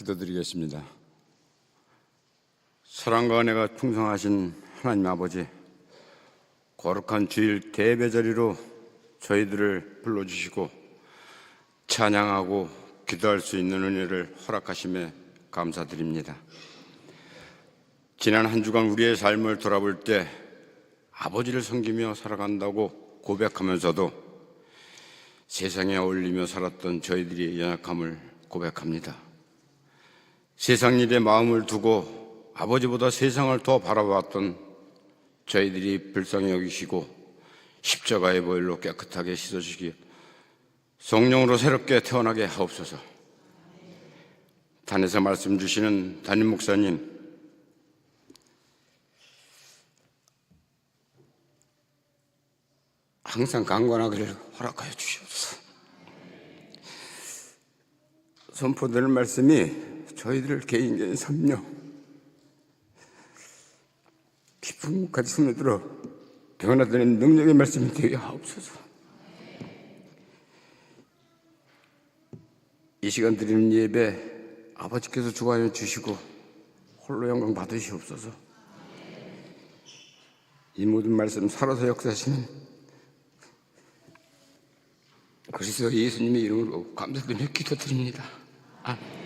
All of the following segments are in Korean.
기도드리겠습니다. 사랑과 은혜가 풍성하신 하나님 아버지, 거룩한 주일 대배자리로 저희들을 불러주시고 찬양하고 기도할 수 있는 은혜를 허락하심에 감사드립니다. 지난 한 주간 우리의 삶을 돌아볼 때 아버지를 섬기며 살아간다고 고백하면서도 세상에 어울리며 살았던 저희들의 연약함을 고백합니다. 세상 일에 마음을 두고 아버지보다 세상을 더 바라봤던 저희들이 불쌍히 여기시고 십자가의 보혈로 깨끗하게 씻어주시기 성령으로 새롭게 태어나게 하옵소서. 단에서 말씀 주시는 담임 목사님, 항상 강건하기를 허락하여 주시옵소서. 선포되는 말씀이 저희들 개인 섬려 깊은 곳까지 스며들어 변화되는 능력의 말씀이 되게 하옵소서. 이 시간 드리는 예배 아버지께서 주관해 주시고 홀로 영광 받으시옵소서. 이 모든 말씀 살아서 역사하시는 그리스도 예수님의 이름으로 감사드리며 기도드립니다. 아멘.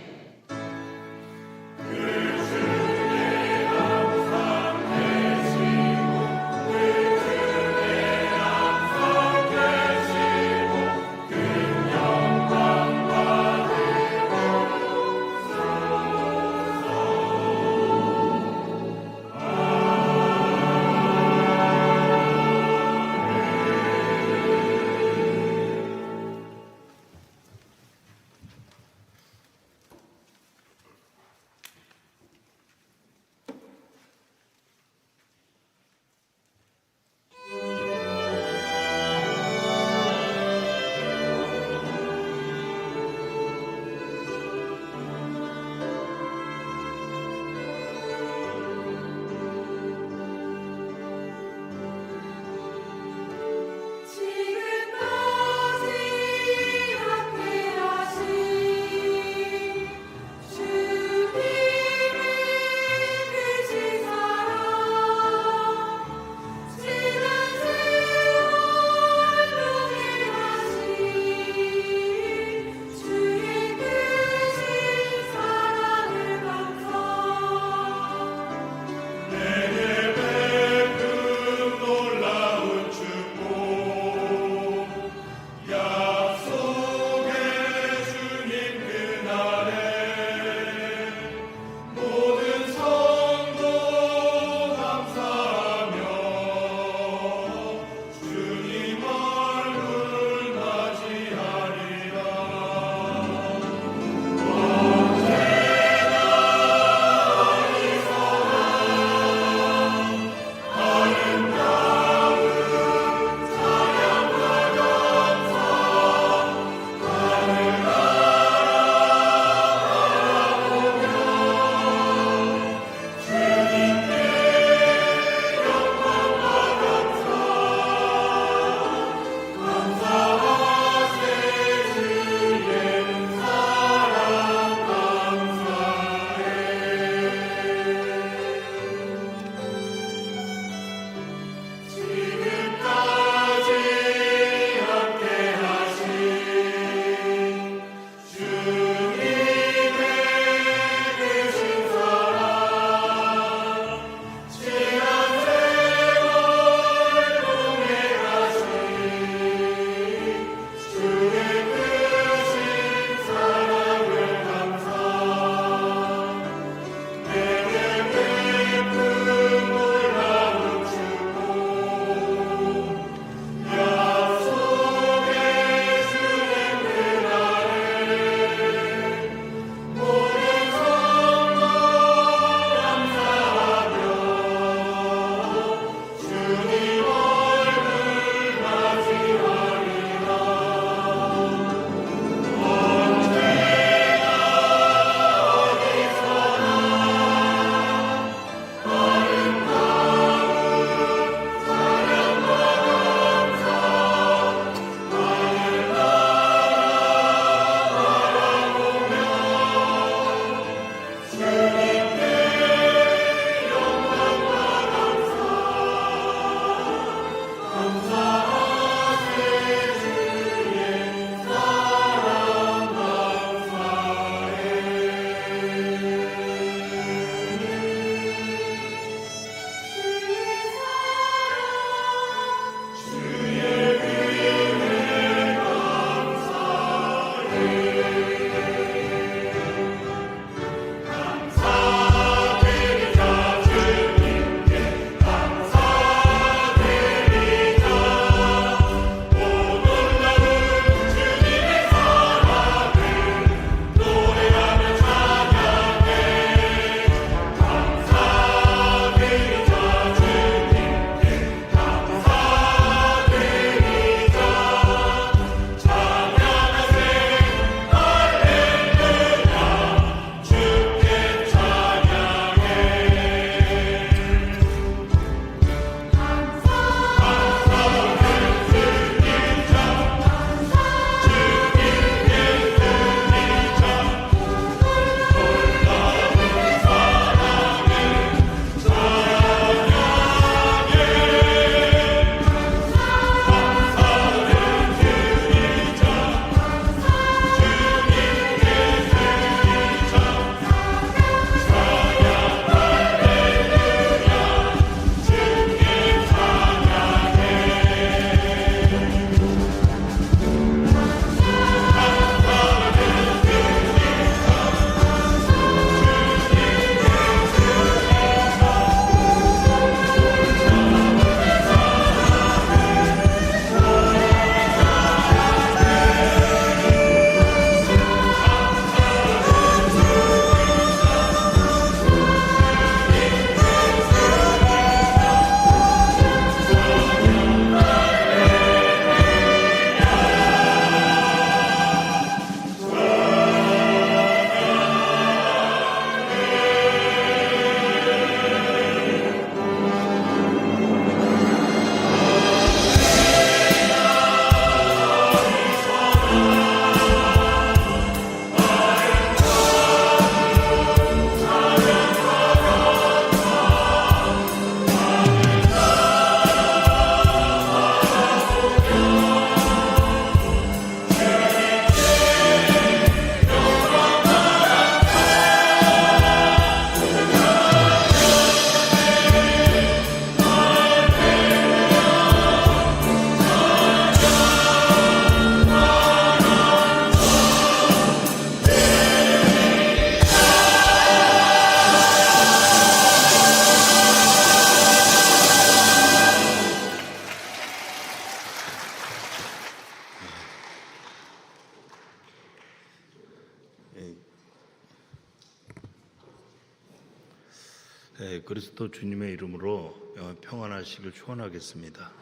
그리스도 주님의 이름으로 평안하시길 축원하겠습니다.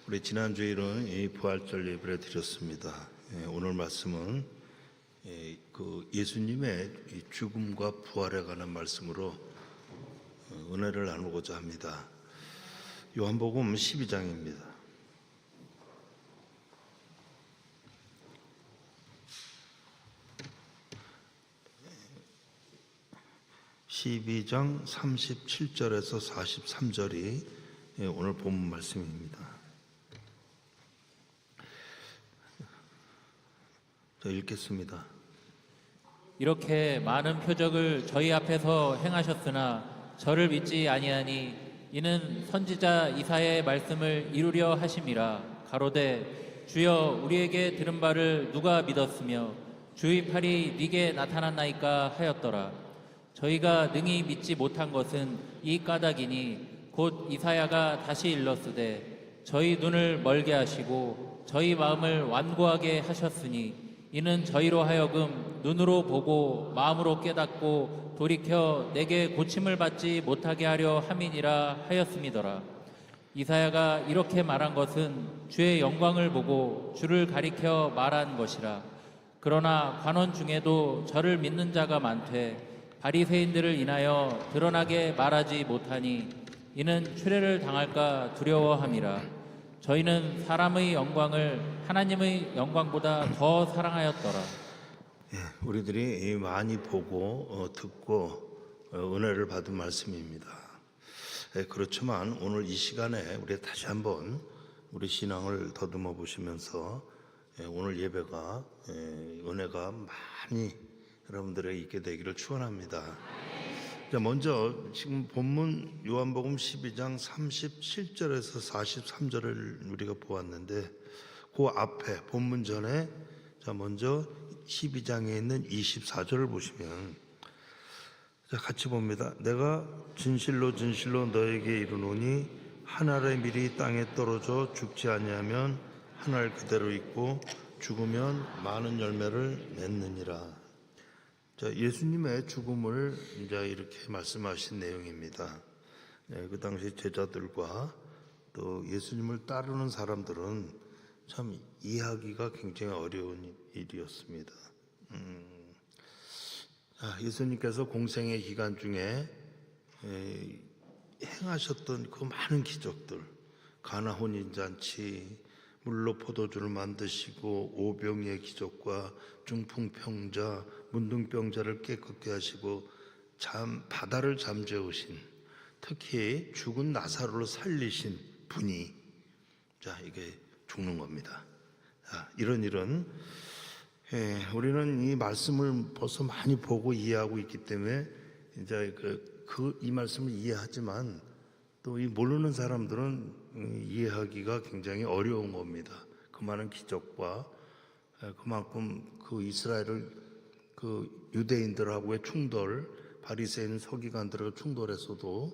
우리 지난주일은 이 부활절 예배를 드렸습니다. 오늘 말씀은 그 예수님의 이 죽음과 부활에 관한 말씀으로 은혜를 나누고자 합니다. 요한복음 12장입니다. 12장 37절에서 43절이 오늘 본문 말씀입니다. 자, 읽겠습니다. 이렇게 많은 표적을 저희 앞에서 행하셨으나 저를 믿지 아니하니 이는 선지자 이사야의 말씀을 이루려 하심이라. 가로되 주여 우리에게 들은 바를 누가 믿었으며 주의 팔이 네게 나타났나이까 하였더라. 저희가 능히 믿지 못한 것은 이 까닭이니 곧 이사야가 다시 일렀으되 저희 눈을 멀게 하시고 저희 마음을 완고하게 하셨으니 이는 저희로 하여금 눈으로 보고 마음으로 깨닫고 돌이켜 내게 고침을 받지 못하게 하려 함이니라 하였음이더라. 이사야가 이렇게 말한 것은 주의 영광을 보고 주를 가리켜 말한 것이라. 그러나 관원 중에도 저를 믿는 자가 많되 바리새인들을 인하여 드러나게 말하지 못하니 이는 추례를 당할까 두려워함이라. 저희는 사람의 영광을 하나님의 영광보다 더 사랑하였더라. 우리들이 많이 보고 듣고 은혜를 받은 말씀입니다. 그렇지만 오늘 이 시간에 우리 다시 한번 우리 신앙을 더듬어 보시면서 오늘 예배가 은혜가 많이 여러분들에게 있게 되기를 축원합니다. 자, 먼저 지금 본문 요한복음 12장 37절에서 43절을 우리가 보았는데 그 앞에 본문 전에 자 먼저 12장에 있는 24절을 보시면 자, 같이 봅니다. 내가 진실로 진실로 너에게 이르노니 한 알의 밀이 땅에 떨어져 죽지 아니하면 한 알 그대로 있고 죽으면 많은 열매를 맺느니라. 자, 예수님의 죽음을 이제 이렇게 말씀하신 내용입니다. 그 당시 제자들과 또 예수님을 따르는 사람들은 참 이해하기가 굉장히 어려운 일이었습니다. 자, 예수님께서 공생의 기간 중에 행하셨던 그 많은 기적들, 가나 혼인잔치, 물로 포도주를 만드시고 오병이의 기적과 중풍병자, 문둥병자를 깨끗게 하시고 바다를 잠재우신, 특히 죽은 나사로를 살리신 분이 자 이게 죽는 겁니다. 자, 이런 우리는 이 말씀을 벌써 많이 보고 이해하고 있기 때문에 이제 이 말씀을 이해하지만 또 이 모르는 사람들은 이해하기가 굉장히 어려운 겁니다. 그 많은 기적과 그만큼 그 이스라엘을 그 유대인들하고의 충돌, 바리새인 서기관들의 충돌에서도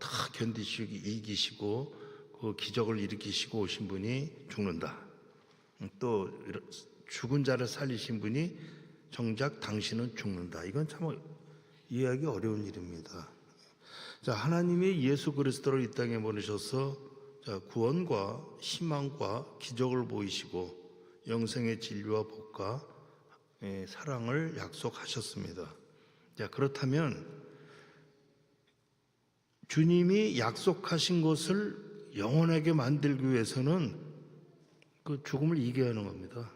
다 견디시고 이기시고 그 기적을 일으키시고 오신 분이 죽는다. 또 죽은 자를 살리신 분이 정작 당신은 죽는다. 이건 참 이해하기 어려운 일입니다. 자, 하나님이 예수 그리스도를 이 땅에 보내셔서 자, 구원과 희망과 기적을 보이시고 영생의 진리와 복과 사랑을 약속하셨습니다. 자, 그렇다면 주님이 약속하신 것을 영원하게 만들기 위해서는 그 죽음을 이겨야 하는 겁니다.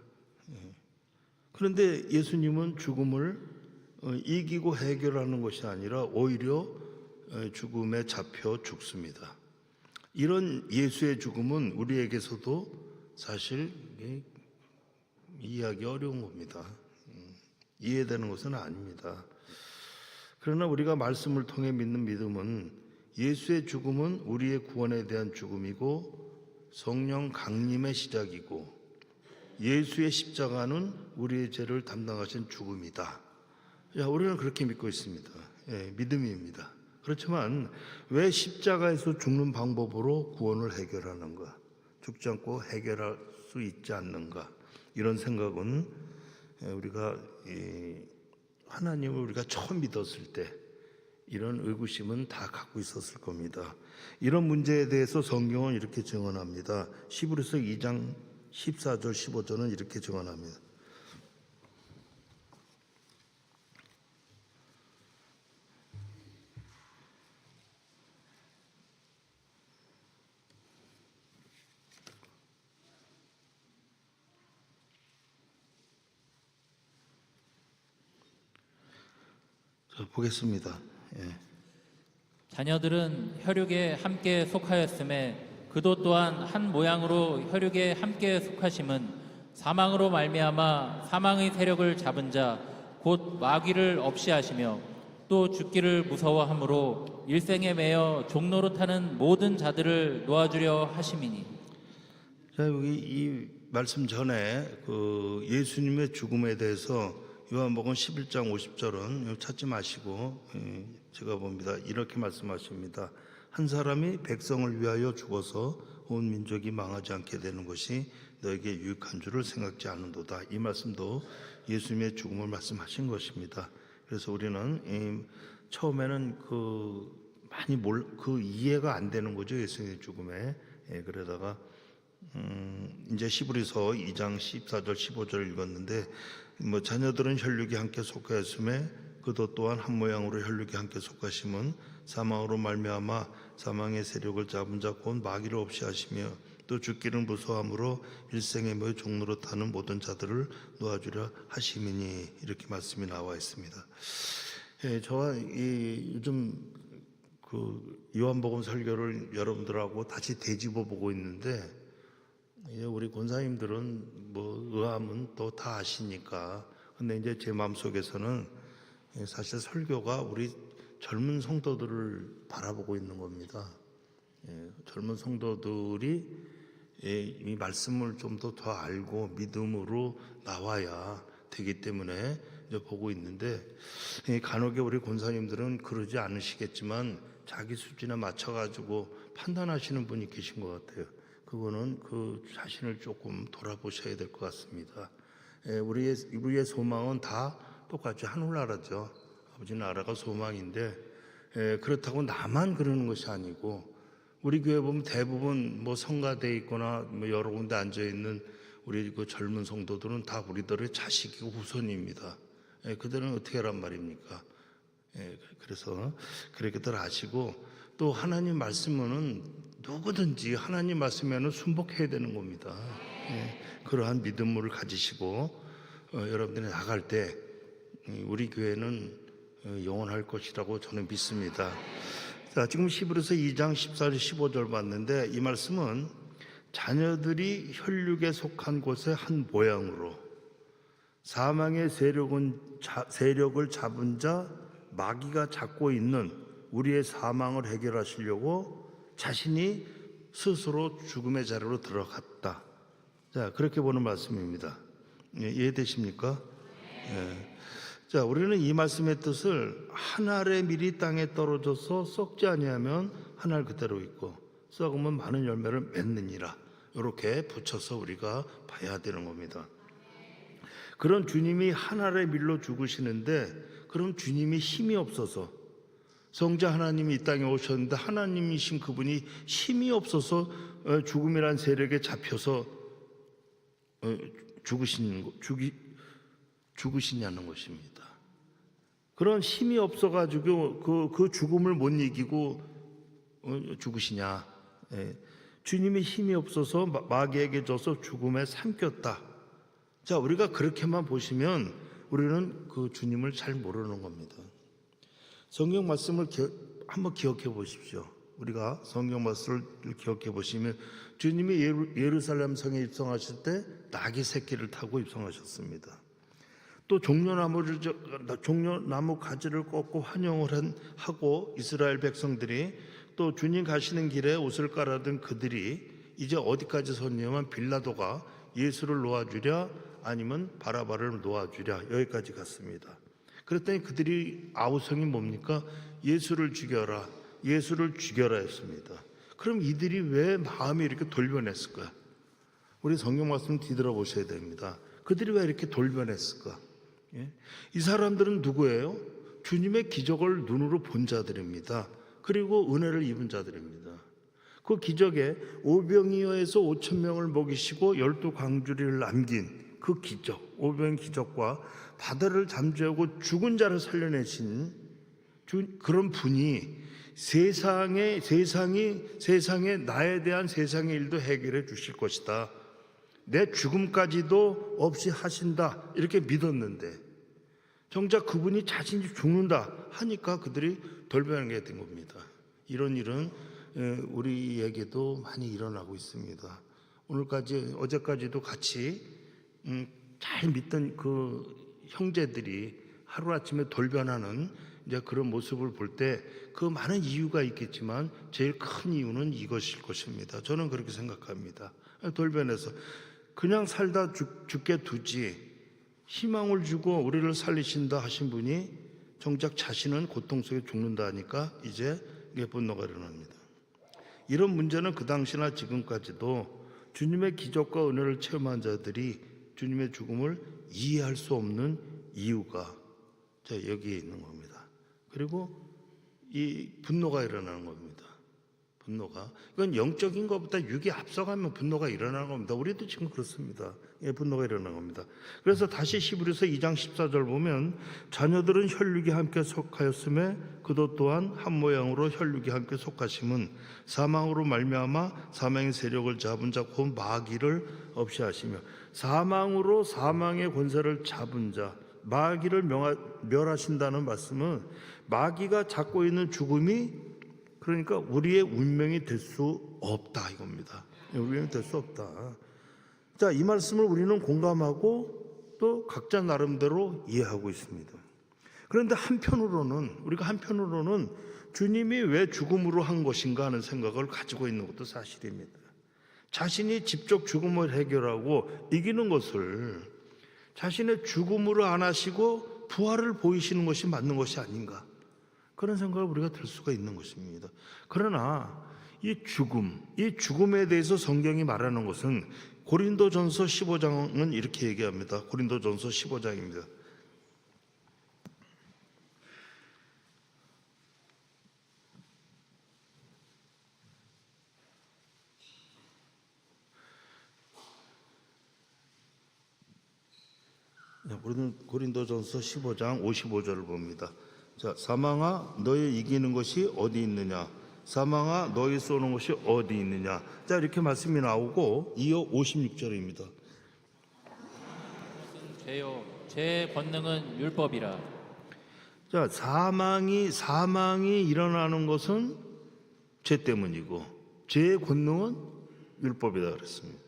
그런데 예수님은 죽음을 이기고 해결하는 것이 아니라 오히려 죽음에 잡혀 죽습니다. 이런 예수의 죽음은 우리에게서도 사실 이해하기 어려운 겁니다. 이해되는 것은 아닙니다. 그러나 우리가 말씀을 통해 믿는 믿음은 예수의 죽음은 우리의 구원에 대한 죽음이고 성령 강림의 시작이고 예수의 십자가는 우리의 죄를 담당하신 죽음이다. 우리는 그렇게 믿고 있습니다. 믿음입니다. 그렇지만 왜 십자가에서 죽는 방법으로 구원을 해결하는가? 죽지 않고 해결할 수 있지 않는가? 이런 생각은 우리가 하나님을 우리가 처음 믿었을 때 이런 의구심은 다 갖고 있었을 겁니다. 이런 문제에 대해서 성경은 이렇게 증언합니다. 히브리서 2장 14절 15절은 이렇게 증언합니다. 자, 보겠습니다. 예. 자녀들은 혈육에 함께 속하였음에 그도 또한 한 모양으로 혈육에 함께 속하심은 사망으로 말미암아 사망의 세력을 잡은 자 곧 마귀를 없이 하시며 또 죽기를 무서워함으로 일생에 매여 종로로 타는 모든 자들을 놓아주려 하심이니. 자, 여기 이 말씀 전에 그 예수님의 죽음에 대해서 요한복음 11장 50절은 찾지 마시고 제가 봅니다. 이렇게 말씀하십니다. 한 사람이 백성을 위하여 죽어서 온 민족이 망하지 않게 되는 것이 너에게 유익한 줄을 생각지 않는도다. 이 말씀도 예수님의 죽음을 말씀하신 것입니다. 그래서 우리는 처음에는 그 이해가 안 되는 거죠. 예수님의 죽음에. 그러다가 이제 히브리서 2장 14절 15절을 읽었는데 자녀들은 혈육이 함께 속하였음에 그도 또한 한 모양으로 혈육이 함께 속하심은 사망으로 말미암아 사망의 세력을 잡은 자 곧 마귀를 없이 하시며 또 죽기를 무서워함으로 일생에 매여 종로로 타는 모든 자들을 놓아주려 하심이니. 이렇게 말씀이 나와 있습니다. 저와 요즘 그 요한복음 설교를 여러분들하고 다시 되짚어 보고 있는데 우리 권사님들은 의함은 또 다 아시니까. 근데 이제 제 마음속에서는 사실 설교가 우리 젊은 성도들을 바라보고 있는 겁니다. 젊은 성도들이 이 말씀을 좀 더 알고 믿음으로 나와야 되기 때문에 이제 보고 있는데, 간혹에 우리 권사님들은 그러지 않으시겠지만 자기 수준에 맞춰가지고 판단하시는 분이 계신 것 같아요. 그거는 그 자신을 조금 돌아보셔야 될 것 같습니다. 우리의 소망은 다 똑같이 하늘나라죠. 아버지 나라가 소망인데, 그렇다고 나만 그러는 것이 아니고 우리 교회 보면 대부분 성가대에 있거나 여러 군데 앉아 있는 우리 그 젊은 성도들은 다 우리들의 자식이고 후손입니다. 그들은 어떻게 하란 말입니까? 그래서 그렇게들 아시고, 또 하나님 말씀은 누구든지 하나님 말씀에는 순복해야 되는 겁니다. 그러한 믿음을 가지시고 여러분들이 나갈 때 우리 교회는 영원할 것이라고 저는 믿습니다. 자, 지금 히브리서 2장 14절 15절 봤는데, 이 말씀은 자녀들이 혈육에 속한 곳의 한 모양으로 사망의 세력을 잡은 자 마귀가 잡고 있는 우리의 사망을 해결하시려고 자신이 스스로 죽음의 자리로 들어갔다. 자, 그렇게 보는 말씀입니다. 이해되십니까? 자, 우리는 이 말씀의 뜻을 한 알의 밀이 땅에 떨어져서 썩지 아니하면 한 알 그대로 있고 썩으면 많은 열매를 맺느니라. 이렇게 붙여서 우리가 봐야 되는 겁니다. 그런 주님이 한 알의 밀로 죽으시는데, 그럼 주님이 힘이 없어서, 성자 하나님이 이 땅에 오셨는데 하나님이신 그분이 힘이 없어서 죽음이란 세력에 잡혀서 죽으시냐는 것입니다. 그런 힘이 없어가지고 그 죽음을 못 이기고 죽으시냐? 주님이 힘이 없어서 마귀에게 져서 죽음에 삼켰다. 자, 우리가 그렇게만 보시면 우리는 그 주님을 잘 모르는 겁니다. 성경 말씀을 한번 기억해 보십시오. 우리가 성경 말씀을 기억해 보시면 주님이 예루살렘 성에 입성하실 때 나귀 새끼를 타고 입성하셨습니다. 또 종려나무 가지를 꺾고 환영을 하고 이스라엘 백성들이, 또 주님 가시는 길에 옷을 깔아둔 그들이 이제 어디까지 섰냐면 빌라도가 예수를 놓아주랴 아니면 바라바를 놓아주랴, 여기까지 갔습니다. 그랬더니 그들이 아우성이 뭡니까? 예수를 죽여라, 예수를 죽여라 했습니다. 그럼 이들이 왜 마음이 이렇게 돌변했을까? 우리 성경 말씀 뒤돌아보셔야 됩니다. 그들이 왜 이렇게 돌변했을까? 이 사람들은 누구예요? 주님의 기적을 눈으로 본 자들입니다. 그리고 은혜를 입은 자들입니다. 그 기적에 오병이어에서 5천 명을 먹이시고 12광주리를 남긴 그 기적, 오병 기적과 바다를 잠재우고 죽은 자를 살려내신 그런 분이 세상에 나에 대한 세상의 일도 해결해 주실 것이다. 내 죽음까지도 없이 하신다. 이렇게 믿었는데 정작 그분이 자신이 죽는다 하니까 그들이 돌변하게 된 겁니다. 이런 일은 우리에게도 많이 일어나고 있습니다. 어제까지도 같이 잘 믿던 그 형제들이 하루아침에 돌변하는 이제 그런 모습을 볼 때 그 많은 이유가 있겠지만 제일 큰 이유는 이것일 것입니다. 저는 그렇게 생각합니다. 돌변해서 그냥 살다 죽게 두지 희망을 주고 우리를 살리신다 하신 분이 정작 자신은 고통 속에 죽는다 하니까 이제 이게 분노가 일어납니다. 이런 문제는 그 당시나 지금까지도 주님의 기적과 은혜를 체험한 자들이 주님의 죽음을 이해할 수 없는 이유가 여기에 있는 겁니다. 그리고 이 분노가 일어나는 겁니다. 분노가 이건 영적인 것보다 육이 앞서가면 분노가 일어나는 겁니다. 우리도 지금 그렇습니다. 분노가 일어나는 겁니다. 그래서 다시 히브리서 2장 14절 보면 자녀들은 혈육이 함께 속하였음에 그도 또한 한 모양으로 혈육이 함께 속하심은 사망으로 말미암아 사망의 세력을 잡은 자 곧 마귀를 없이 하시며 사망으로 사망의 권세를 잡은 자 마귀를 멸하신다는 말씀은 마귀가 잡고 있는 죽음이 그러니까 우리의 운명이 될 수 없다 이겁니다. 운명이 될 수 없다. 자, 이 말씀을 우리는 공감하고 또 각자 나름대로 이해하고 있습니다. 그런데 우리가 한편으로는 주님이 왜 죽음으로 한 것인가 하는 생각을 가지고 있는 것도 사실입니다. 자신이 직접 죽음을 해결하고 이기는 것을 자신의 죽음으로 안 하시고 부활을 보이시는 것이 맞는 것이 아닌가, 그런 생각을 우리가 들 수가 있는 것입니다. 그러나 이 죽음에 대해서 성경이 말하는 것은 고린도전서 15장은 이렇게 얘기합니다. 고린도전서 15장입니다. 고린도전서 15장 55절을 봅니다. 자, 사망아 너희 이기는 것이 어디 있느냐, 사망아 너희 쏘는 것이 어디 있느냐. 자, 이렇게 말씀이 나오고 이어 56절입니다. 죄요 제 권능은 율법이라. 자, 사망이 일어나는 것은 죄 때문이고 죄의 권능은 율법이다 그랬습니다.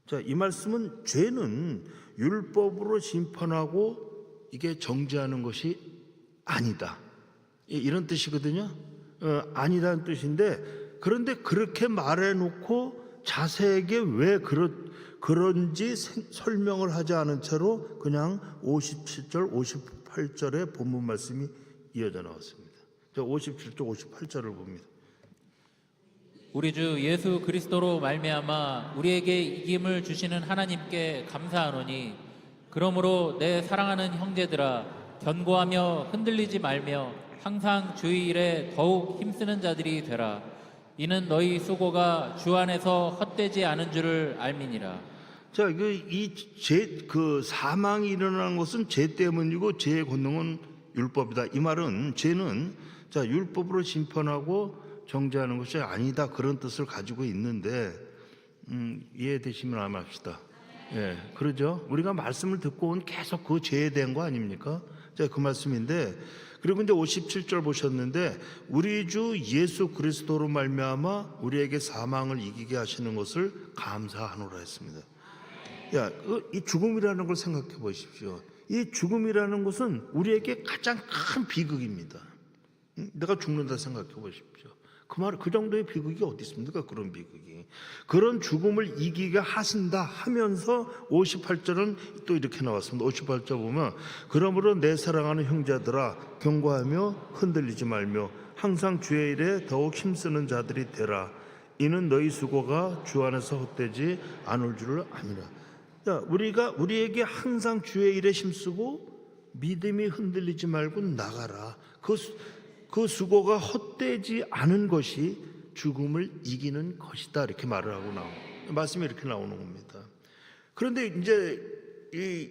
자, 이 말씀은 죄는 율법으로 심판하고 이게 정죄하는 것이 아니다, 이런 뜻이거든요. 아니라는 뜻인데, 그런데 그렇게 말해놓고 자세하게 왜 그런지 설명을 하지 않은 채로 그냥 57절, 58절의 본문 말씀이 이어져 나왔습니다. 57절, 58절을 봅니다. 우리 주 예수 그리스도로 말미암아 우리에게 이김을 주시는 하나님께 감사하노니, 그러므로 내 사랑하는 형제들아 견고하며 흔들리지 말며 항상 주의 일에 더욱 힘쓰는 자들이 되라. 이는 너희 수고가 주 안에서 헛되지 않은 줄을 알미니라. 자, 사망이 일어나는 것은 죄 때문이고 죄의 권능은 율법이다. 이 말은 죄는 율법으로 심판하고 정죄하는 것이 아니다, 그런 뜻을 가지고 있는데 이해되시면 아마 합시다. 예, 그러죠. 우리가 말씀을 듣고 온 계속 그 죄에 대한 거 아닙니까? 자, 그 말씀인데, 그리고 이제 57절 보셨는데 우리 주 예수 그리스도로 말미암아 우리에게 사망을 이기게 하시는 것을 감사하노라 했습니다. 야, 이 죽음이라는 걸 생각해 보십시오. 이 죽음이라는 것은 우리에게 가장 큰 비극입니다. 내가 죽는다 생각해 보십시오. 그 정도의 비극이 어디 있습니까? 그런 비극이. 그런 죽음을 이기게 하신다 하면서 58절은 또 이렇게 나왔습니다. 58절 보면 그러므로 내 사랑하는 형제들아 견고하며 흔들리지 말며 항상 주의 일에 더욱 힘쓰는 자들이 되라. 이는 너희 수고가 주 안에서 헛되지 않을 줄을 아니라. 자, 우리에게 항상 주의 일에 힘쓰고 믿음이 흔들리지 말고 나가라. 그 수고가 헛되지 않은 것이 죽음을 이기는 것이다. 이렇게 말을 하고 말씀이 이렇게 나오는 겁니다. 그런데 이제 이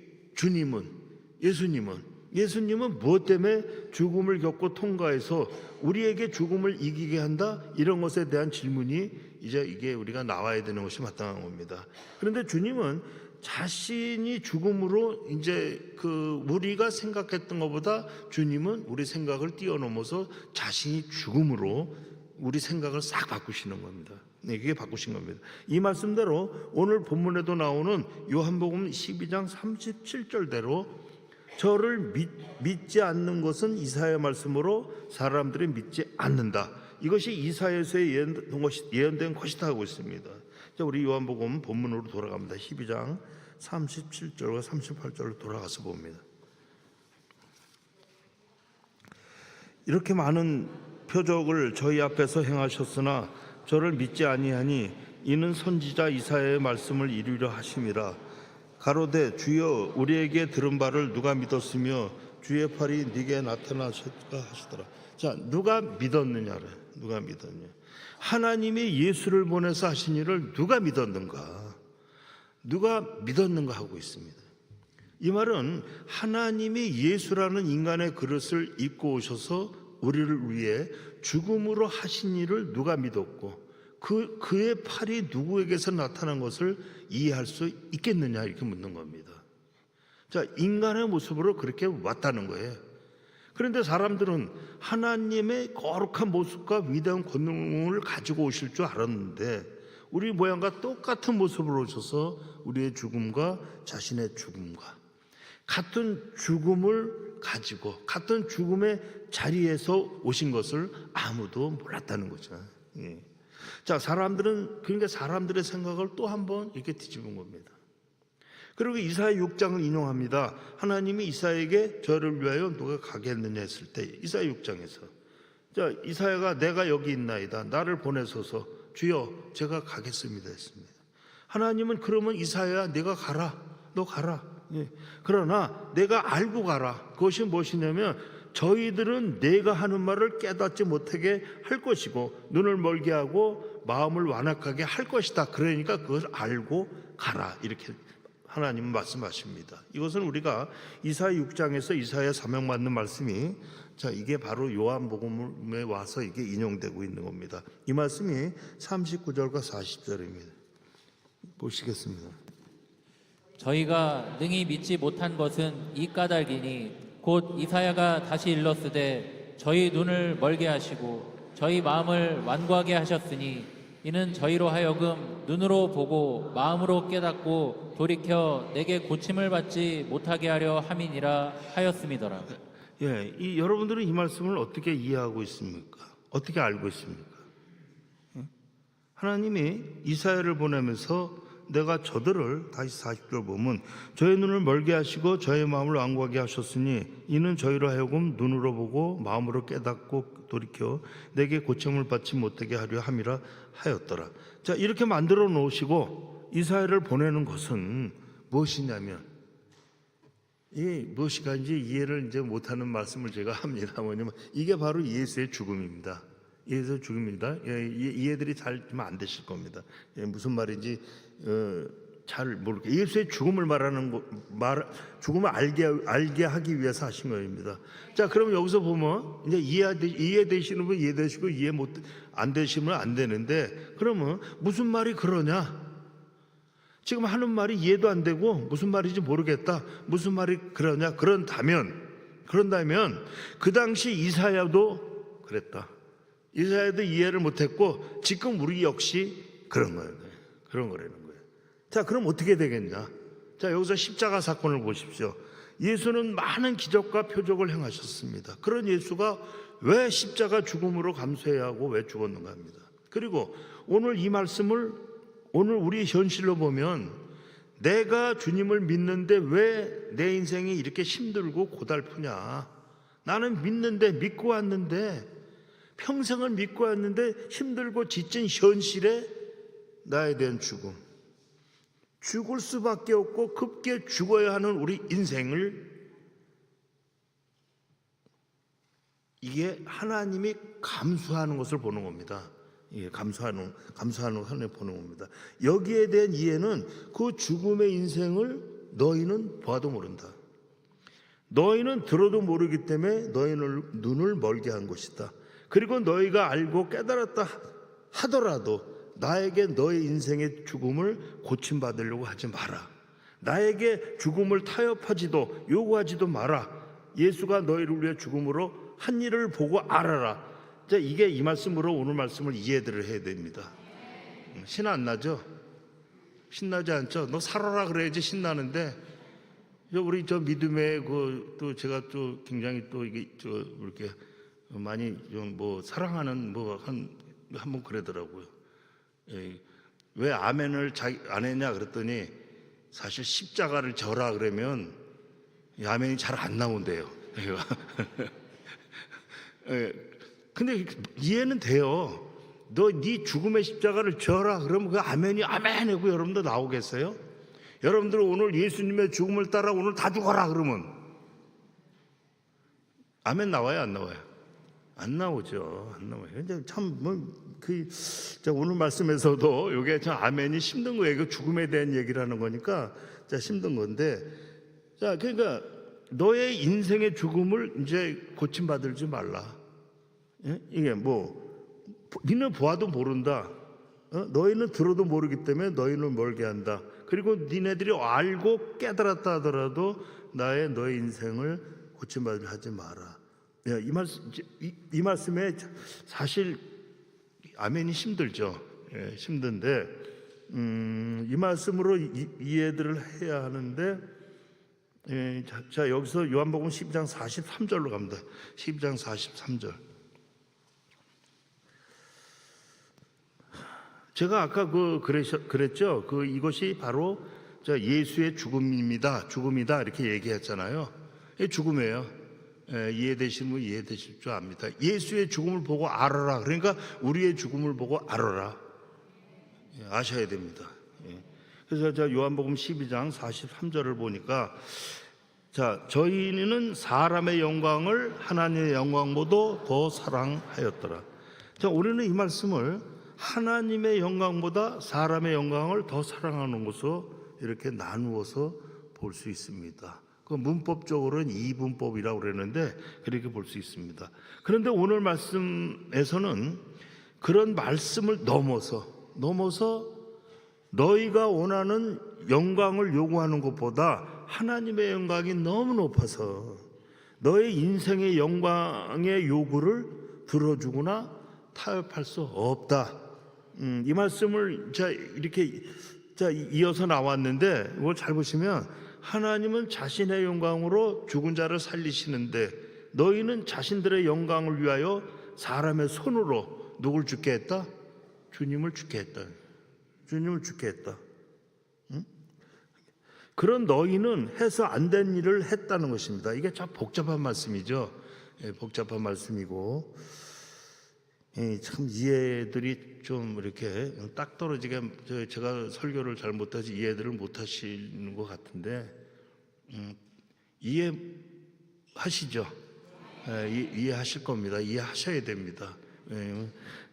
예수님은 무엇 때문에 죽음을 겪고 통과해서 우리에게 죽음을 이기게 한다? 이런 것에 대한 질문이 이제 이게 우리가 나와야 되는 것이 마땅한 겁니다. 그런데 주님은 자신이 죽음으로 이제 우리가 생각했던 것보다 주님은 우리 생각을 뛰어넘어서 자신이 죽음으로 우리 생각을 싹 바꾸시는 겁니다. 네, 그게 바꾸신 겁니다. 이 말씀대로 오늘 본문에도 나오는 요한복음 12장 37절대로 저를 믿지 않는 것은 이사야의 말씀으로 사람들이 믿지 않는다. 이것이 이사야에서 예언된 것이다 하고 있습니다. 자, 우리 요한복음 본문으로 돌아갑니다. 12장 37절과 38절로 돌아가서 봅니다. 이렇게 많은 표적을 저희 앞에서 행하셨으나 저를 믿지 아니하니 이는 선지자 이사야의 말씀을 이루려 하심이라. 가로되 주여 우리에게 들은 바를 누가 믿었으며 주의 팔이 네게 나타나셨다 하시더라. 자, 누가 믿었느냐를 누가 믿었냐? 하나님이 예수를 보내서 하신 일을 누가 믿었는가? 누가 믿었는가 하고 있습니다. 이 말은 하나님이 예수라는 인간의 그릇을 입고 오셔서 우리를 위해 죽음으로 하신 일을 누가 믿었고 그의 팔이 누구에게서 나타난 것을 이해할 수 있겠느냐 이렇게 묻는 겁니다. 자, 인간의 모습으로 그렇게 왔다는 거예요. 그런데 사람들은 하나님의 거룩한 모습과 위대한 권능을 가지고 오실 줄 알았는데 우리 모양과 똑같은 모습으로 오셔서 우리의 죽음과 자신의 죽음과 같은 죽음을 가지고 같은 죽음의 자리에서 오신 것을 아무도 몰랐다는 거죠. 예. 자, 그러니까 사람들의 생각을 또 한번 이렇게 뒤집은 겁니다. 그리고 이사야 6장을 인용합니다. 하나님이 이사야에게 저를 위하여 누가 가겠느냐 했을 때 이사야 6장에서 자, 이사야가 내가 여기 있나이다. 나를 보내소서 주여 제가 가겠습니다 했습니다. 하나님은 그러면 이사야야 네가 가라. 너 가라. 예. 그러나 내가 알고 가라. 그것이 무엇이냐면 저희들은 내가 하는 말을 깨닫지 못하게 할 것이고 눈을 멀게 하고 마음을 완악하게 할 것이다. 그러니까 그걸 알고 가라. 이렇게 하나님은 말씀하십니다. 이것은 우리가 이사야 6장에서 이사야 사명받는 말씀이 자, 이게 바로 요한복음에 와서 이게 인용되고 있는 겁니다. 이 말씀이 39절과 40절입니다. 보시겠습니다. 저희가 능히 믿지 못한 것은 이 까닭이니 곧 이사야가 다시 일렀으되 저희 눈을 멀게 하시고 저희 마음을 완고하게 하셨으니 이는 저희로 하여금 눈으로 보고 마음으로 깨닫고 돌이켜 내게 고침을 받지 못하게 하려 함이니라 하였음이더라. 예, 여러분들은 이 말씀을 어떻게 이해하고 있습니까? 어떻게 알고 있습니까? 하나님이 이사야를 보내면서 내가 저들을 다시 40절 보면 저의 눈을 멀게 하시고 저의 마음을 완고하게 하셨으니 이는 저희로 하여금 눈으로 보고 마음으로 깨닫고 돌이켜 내게 고침을 받지 못하게 하려 함이라 하였더라. 자, 이렇게 만들어 놓으시고 이사야를 보내는 것은 무엇이냐면 무엇인지 이해를 이제 못하는 말씀을 제가 합니다. 뭐냐면 이게 바로 예수의 죽음입니다. 예수의 죽음입니다. 이해들이 잘 안 되실 겁니다. 무슨 말인지 잘 모르게 예수의 죽음을 죽음을 알게 하기 위해서 하신 겁니다. 자, 그럼 여기서 보면 이제 이해되시는 분 이해되시고 이해 안 되시면 안 되는데 그러면 무슨 말이 그러냐? 지금 하는 말이 이해도 안 되고 무슨 말인지 모르겠다. 무슨 말이 그러냐? 그런다면 그 당시 이사야도 그랬다. 이사야도 이해를 못했고 지금 우리 역시 그런 거예요. 그런 거라는 거예요. 자, 그럼 어떻게 되겠냐? 자, 여기서 십자가 사건을 보십시오. 예수는 많은 기적과 표적을 행하셨습니다. 그런 예수가 왜 십자가 죽음으로 감수해야 하고 왜 죽었는가 합니다. 그리고 오늘 이 말씀을 오늘 우리 현실로 보면 내가 주님을 믿는데 왜 내 인생이 이렇게 힘들고 고달프냐? 나는 믿고 왔는데 평생을 믿고 왔는데 힘들고 지친 현실에 나에 대한 죽을 수밖에 없고 급게 죽어야 하는 우리 인생을 이게 하나님이 감수하는 것을 보는 겁니다. 이게 감수하는 것을 보는 겁니다. 여기에 대한 이해는 그 죽음의 인생을 너희는 봐도 모른다. 너희는 들어도 모르기 때문에 너희는 눈을 멀게 한 것이다. 그리고 너희가 알고 깨달았다 하더라도 나에게 너의 인생의 죽음을 고침받으려고 하지 마라. 나에게 죽음을 타협하지도 요구하지도 마라. 예수가 너희를 위해 죽음으로 한 일을 보고 알아라. 자, 이게 이 말씀으로 오늘 말씀을 이해를 해야 됩니다. 신 안 나죠? 신나지 않죠? 너 살아라 그래야지 신나는데, 우리 저 믿음의 또 제가 또 굉장히 또 이게 이렇게 많이 좀 뭐 사랑하는 한번 그러더라고요. 왜 아멘을 안 했냐 그랬더니 사실 십자가를 져라 그러면 이 아멘이 잘 안 나온대요. 근데 이해는 돼요. 네 죽음의 십자가를 져라 그러면 그 아멘이 아멘이고 여러분들 나오겠어요? 여러분들 오늘 예수님의 죽음을 따라 오늘 다 죽어라 그러면 아멘 나와요 안 나와요? 안 나오죠. 안 나와요. 근데 참 오늘 말씀에서도 이게 참 아멘이 힘든 거예요. 이거 죽음에 대한 얘기를 하는 거니까 힘든 건데, 자 그러니까 너의 인생의 죽음을 이제 고침받을지 말라. 이게 니는 보아도 모른다. 너희는 들어도 모르기 때문에 너희는 멀게 한다. 그리고 니네들이 알고 깨달았다 하더라도 너의 인생을 고침받으려 하지 마라. 이 말씀에 사실 아멘이 힘들죠. 힘든데 이 말씀으로 이해들을 해야 하는데, 자 여기서 요한복음 12장 43절로 갑니다. 12장 43절. 제가 아까 그랬죠. 이것이 바로 예수의 죽음이다 이렇게 얘기했잖아요. 죽음이에요. 이해되시는 분 이해되실 줄 압니다. 예수의 죽음을 보고 알아라. 그러니까 우리의 죽음을 보고 알아라. 아셔야 됩니다. 그래서 요한복음 12장 43절을 보니까, 자 저희는 사람의 영광을 하나님의 영광보다 더 사랑하였더라. 자 우리는 이 말씀을 하나님의 영광보다 사람의 영광을 더 사랑하는 것으로 이렇게 나누어서 볼 수 있습니다. 그 문법적으로는 이분법이라고 그러는데 그렇게 볼 수 있습니다. 그런데 오늘 말씀에서는 그런 말씀을 넘어서 너희가 원하는 영광을 요구하는 것보다 하나님의 영광이 너무 높아서 너의 인생의 영광의 요구를 들어주거나 타협할 수 없다. 이 말씀을 이렇게 이어서 나왔는데 이걸 잘 보시면, 하나님은 자신의 영광으로 죽은 자를 살리시는데 너희는 자신들의 영광을 위하여 사람의 손으로 누굴 죽게 했다? 주님을 죽게 했다. 주님을 죽게 했다. 그런 너희는 해서 안 된 일을 했다는 것입니다. 이게 참 복잡한 말씀이죠. 복잡한 말씀이고, 참 이해들이 좀 이렇게 딱 떨어지게, 제가 설교를 잘 못해서 이해들을 못하시는 것 같은데, 이해하시죠? 이해하실 겁니다. 이해하셔야 됩니다.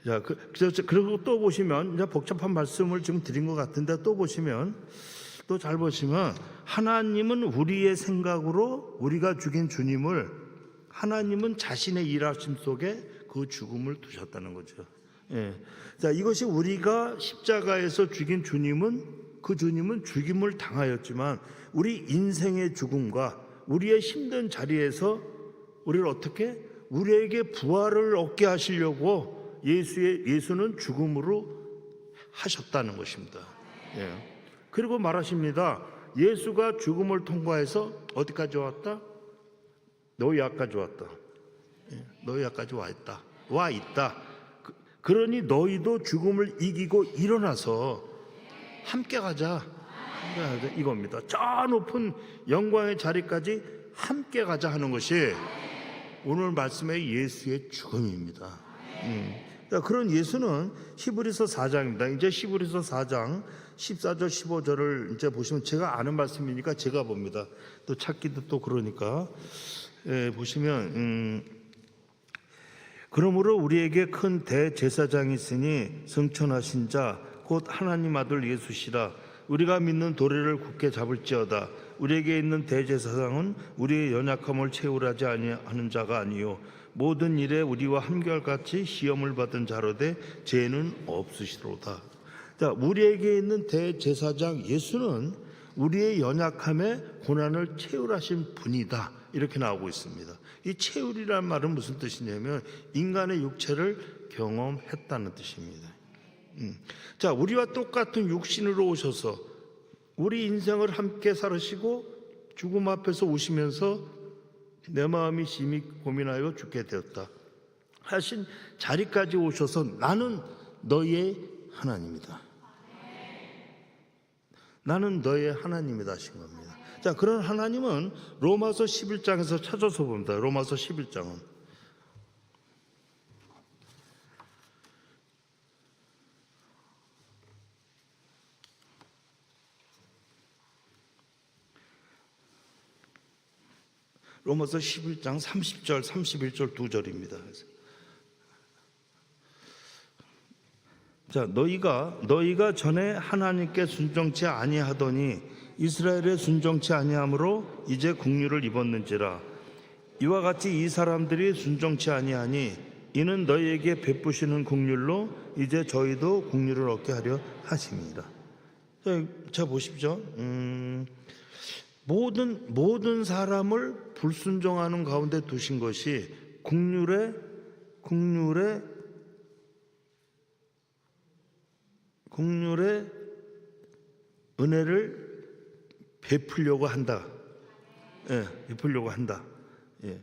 자, 그리고 또 보시면, 이제 복잡한 말씀을 지금 드린 것 같은데 또 보시면, 또 잘 보시면, 하나님은 우리의 생각으로 우리가 죽인 주님을, 하나님은 자신의 일하심 속에 그 죽음을 두셨다는 거죠. 자, 이것이 우리가 십자가에서 죽인 그 주님은 죽임을 당하였지만 우리 인생의 죽음과 우리의 힘든 자리에서 우리를 어떻게, 우리에게 부활을 얻게 하시려고 예수는 죽음으로 하셨다는 것입니다. 그리고 말하십니다. 예수가 죽음을 통과해서 어디까지 왔다? 너희야까지 왔다. 너희야까지 와 있다. 그러니 너희도 죽음을 이기고 일어나서 함께 가자. 이겁니다. 저 높은 영광의 자리까지 함께 가자 하는 것이 오늘 말씀의 예수의 죽음입니다. 그런 예수는 히브리서 4장입니다. 이제 히브리서 4장 14절 15절을 이제 보시면, 제가 아는 말씀이니까 제가 봅니다. 또 찾기도 또 그러니까 보시면 그러므로 우리에게 큰 대제사장이 있으니 성천하신 자 곧 하나님 아들 예수시라. 우리가 믿는 도리를 굳게 잡을지어다. 우리에게 있는 대제사장은 우리의 연약함을 채우라지 아니하는 자가 아니요 모든 일에 우리와 한결같이 시험을 받은 자로되 죄는 없으시로다. 자, 우리에게 있는 대제사장 예수는 우리의 연약함에 고난을 채울하신 분이다. 이렇게 나오고 있습니다. 이 채울이란 말은 무슨 뜻이냐면 인간의 육체를 경험했다는 뜻입니다. 자, 우리와 똑같은 육신으로 오셔서 우리 인생을 함께 살으시고 죽음 앞에서 오시면서 내 마음이 심히 고민하여 죽게 되었다 하신 자리까지 오셔서 나는 너의 하나님이다. 나는 너의 하나님이다 하신 겁니다. 자, 그런 하나님은 로마서 11장에서 찾아서 봅니다. 로마서 11장은 로마서 11장 30절 31절 두 절입니다. 자, 너희가 전에 하나님께 순종치 아니하더니 이스라엘에 순종치 아니하므로 이제 국류를 입었는지라. 이와 같이 이 사람들이 순종치 아니하니 이는 너희에게 베푸시는 국률로 이제 저희도 국류를 얻게 하려 하심이라. 자 보십시오. 모든 사람을 불순종하는 가운데 두신 것이 국률의 은혜를 베풀려고 한다. 예, 베풀려고 한다. 예.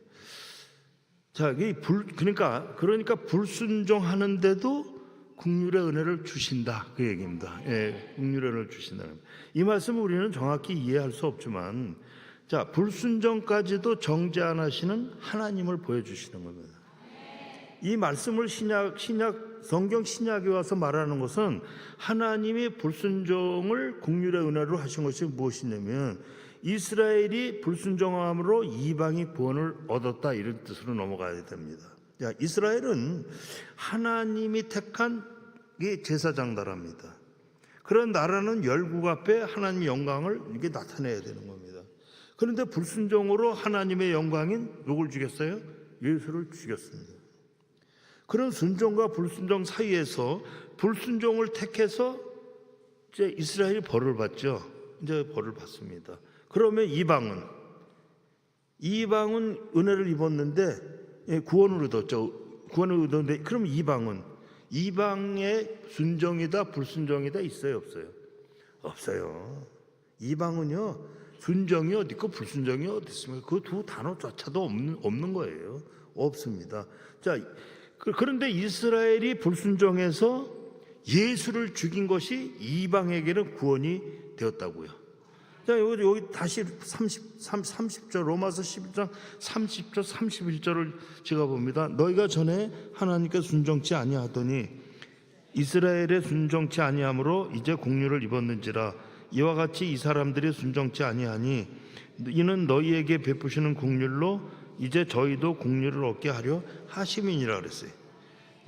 자, 그러니까 불순종하는데도 국률의 은혜를 주신다. 그 얘기입니다. 예, 국률의 은혜를 주신다. 이 말씀을 우리는 정확히 이해할 수 없지만, 자, 불순종까지도 정죄 안 하시는 하나님을 보여주시는 겁니다. 이 말씀을 성경 신약에 와서 말하는 것은 하나님이 불순종을 국률의 은혜로 하신 것이 무엇이냐면 이스라엘이 불순종함으로 이방이 구원을 얻었다, 이런 뜻으로 넘어가야 됩니다. 자, 이스라엘은 하나님이 택한 제사장 나라입니다. 그런 나라는 열국 앞에 하나님의 영광을 이게 나타내야 되는 겁니다. 그런데 불순종으로 하나님의 영광인 누굴 죽였어요? 예수를 죽였습니다. 그런 순종과 불순종 사이에서 불순종을 택해서 이제 이스라엘이 벌을 받죠. 이제 벌을 받습니다. 그러면 이방은 은혜를 입었는데 구원을 얻었죠. 구원을 얻었는데 그럼 이방의 순종이다 불순종이다 있어요 없어요? 없어요. 이방은요 순종이 어디 있고 불순종이 어디 있습니까? 그 두 단어조차도 없는 거예요. 없습니다. 자, 그런데 이스라엘이 불순종해서 예수를 죽인 것이 이방에게는 구원이 되었다고요. 자, 여기 다시 30절 로마서 11장 30절 31절을 제가 봅니다. 너희가 전에 하나님께 순종치 아니하더니 이스라엘에 순종치 아니함으로 이제 국류를 입었는지라. 이와 같이 이 사람들이 순종치 아니하니 이는 너희에게 베푸시는 국률로 이제 저희도 국류를 얻게 하려 하심이니라 그랬어요.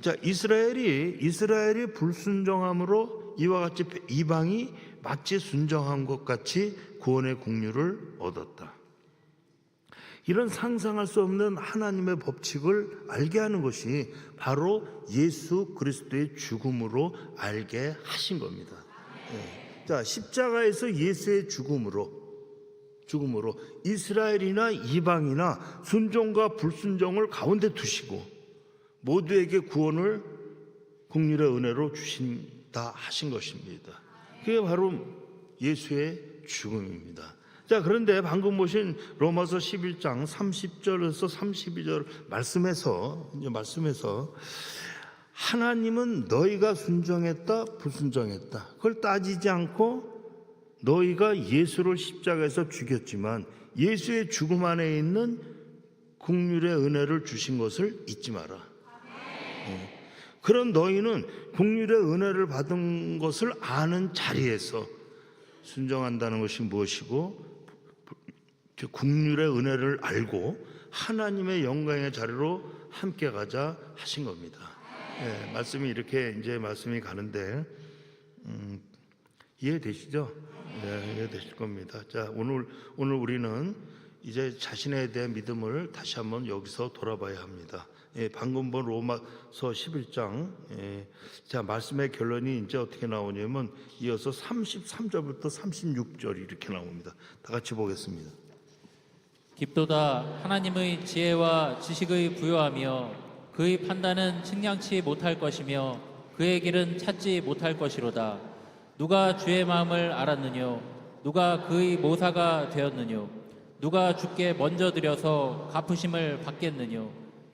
자, 이스라엘이 불순종함으로 이와 같이 이방이 마치 순종한 것 같이 구원의 국류를 얻었다. 이런 상상할 수 없는 하나님의 법칙을 알게 하는 것이 바로 예수 그리스도의 죽음으로 알게 하신 겁니다. 네. 자, 십자가에서 예수의 죽음으로 이스라엘이나 이방이나 순종과 불순종을 가운데 두시고 모두에게 구원을 국률의 은혜로 주신다 하신 것입니다. 그게 바로 예수의 죽음입니다. 자, 그런데 방금 보신 로마서 11장 30절에서 32절 말씀에서 하나님은 너희가 순종했다 불순종했다 그걸 따지지 않고 너희가 예수를 십자가에서 죽였지만 예수의 죽음 안에 있는 국률의 은혜를 주신 것을 잊지 마라. 그런 너희는 국률의 은혜를 받은 것을 아는 자리에서 순종한다는 것이 무엇이고 국률의 은혜를 알고 하나님의 영광의 자리로 함께 가자 하신 겁니다. 예, 말씀이 이렇게 이제 말씀이 가는데 이해되시죠? 네, 이해되실 겁니다. 자, 오늘 우리는 이제 자신에 대한 믿음을 다시 한번 여기서 돌아봐야 합니다. 예, 방금 본 로마서 11장. 자, 말씀의 결론이 이제 어떻게 나오냐면 이어서 33절부터 36절이 이렇게 나옵니다. 다 같이 보겠습니다. 깊도다 하나님의 지혜와 지식의 부요하며 그의 판단은 측량치 못할 것이며 그의 길은 찾지 못할 것이로다. 누가 주의 마음을 알았느뇨? 누가 그의 모사가 되었느뇨? 누가 주께 먼저 드려서 갚으심을 받겠느뇨?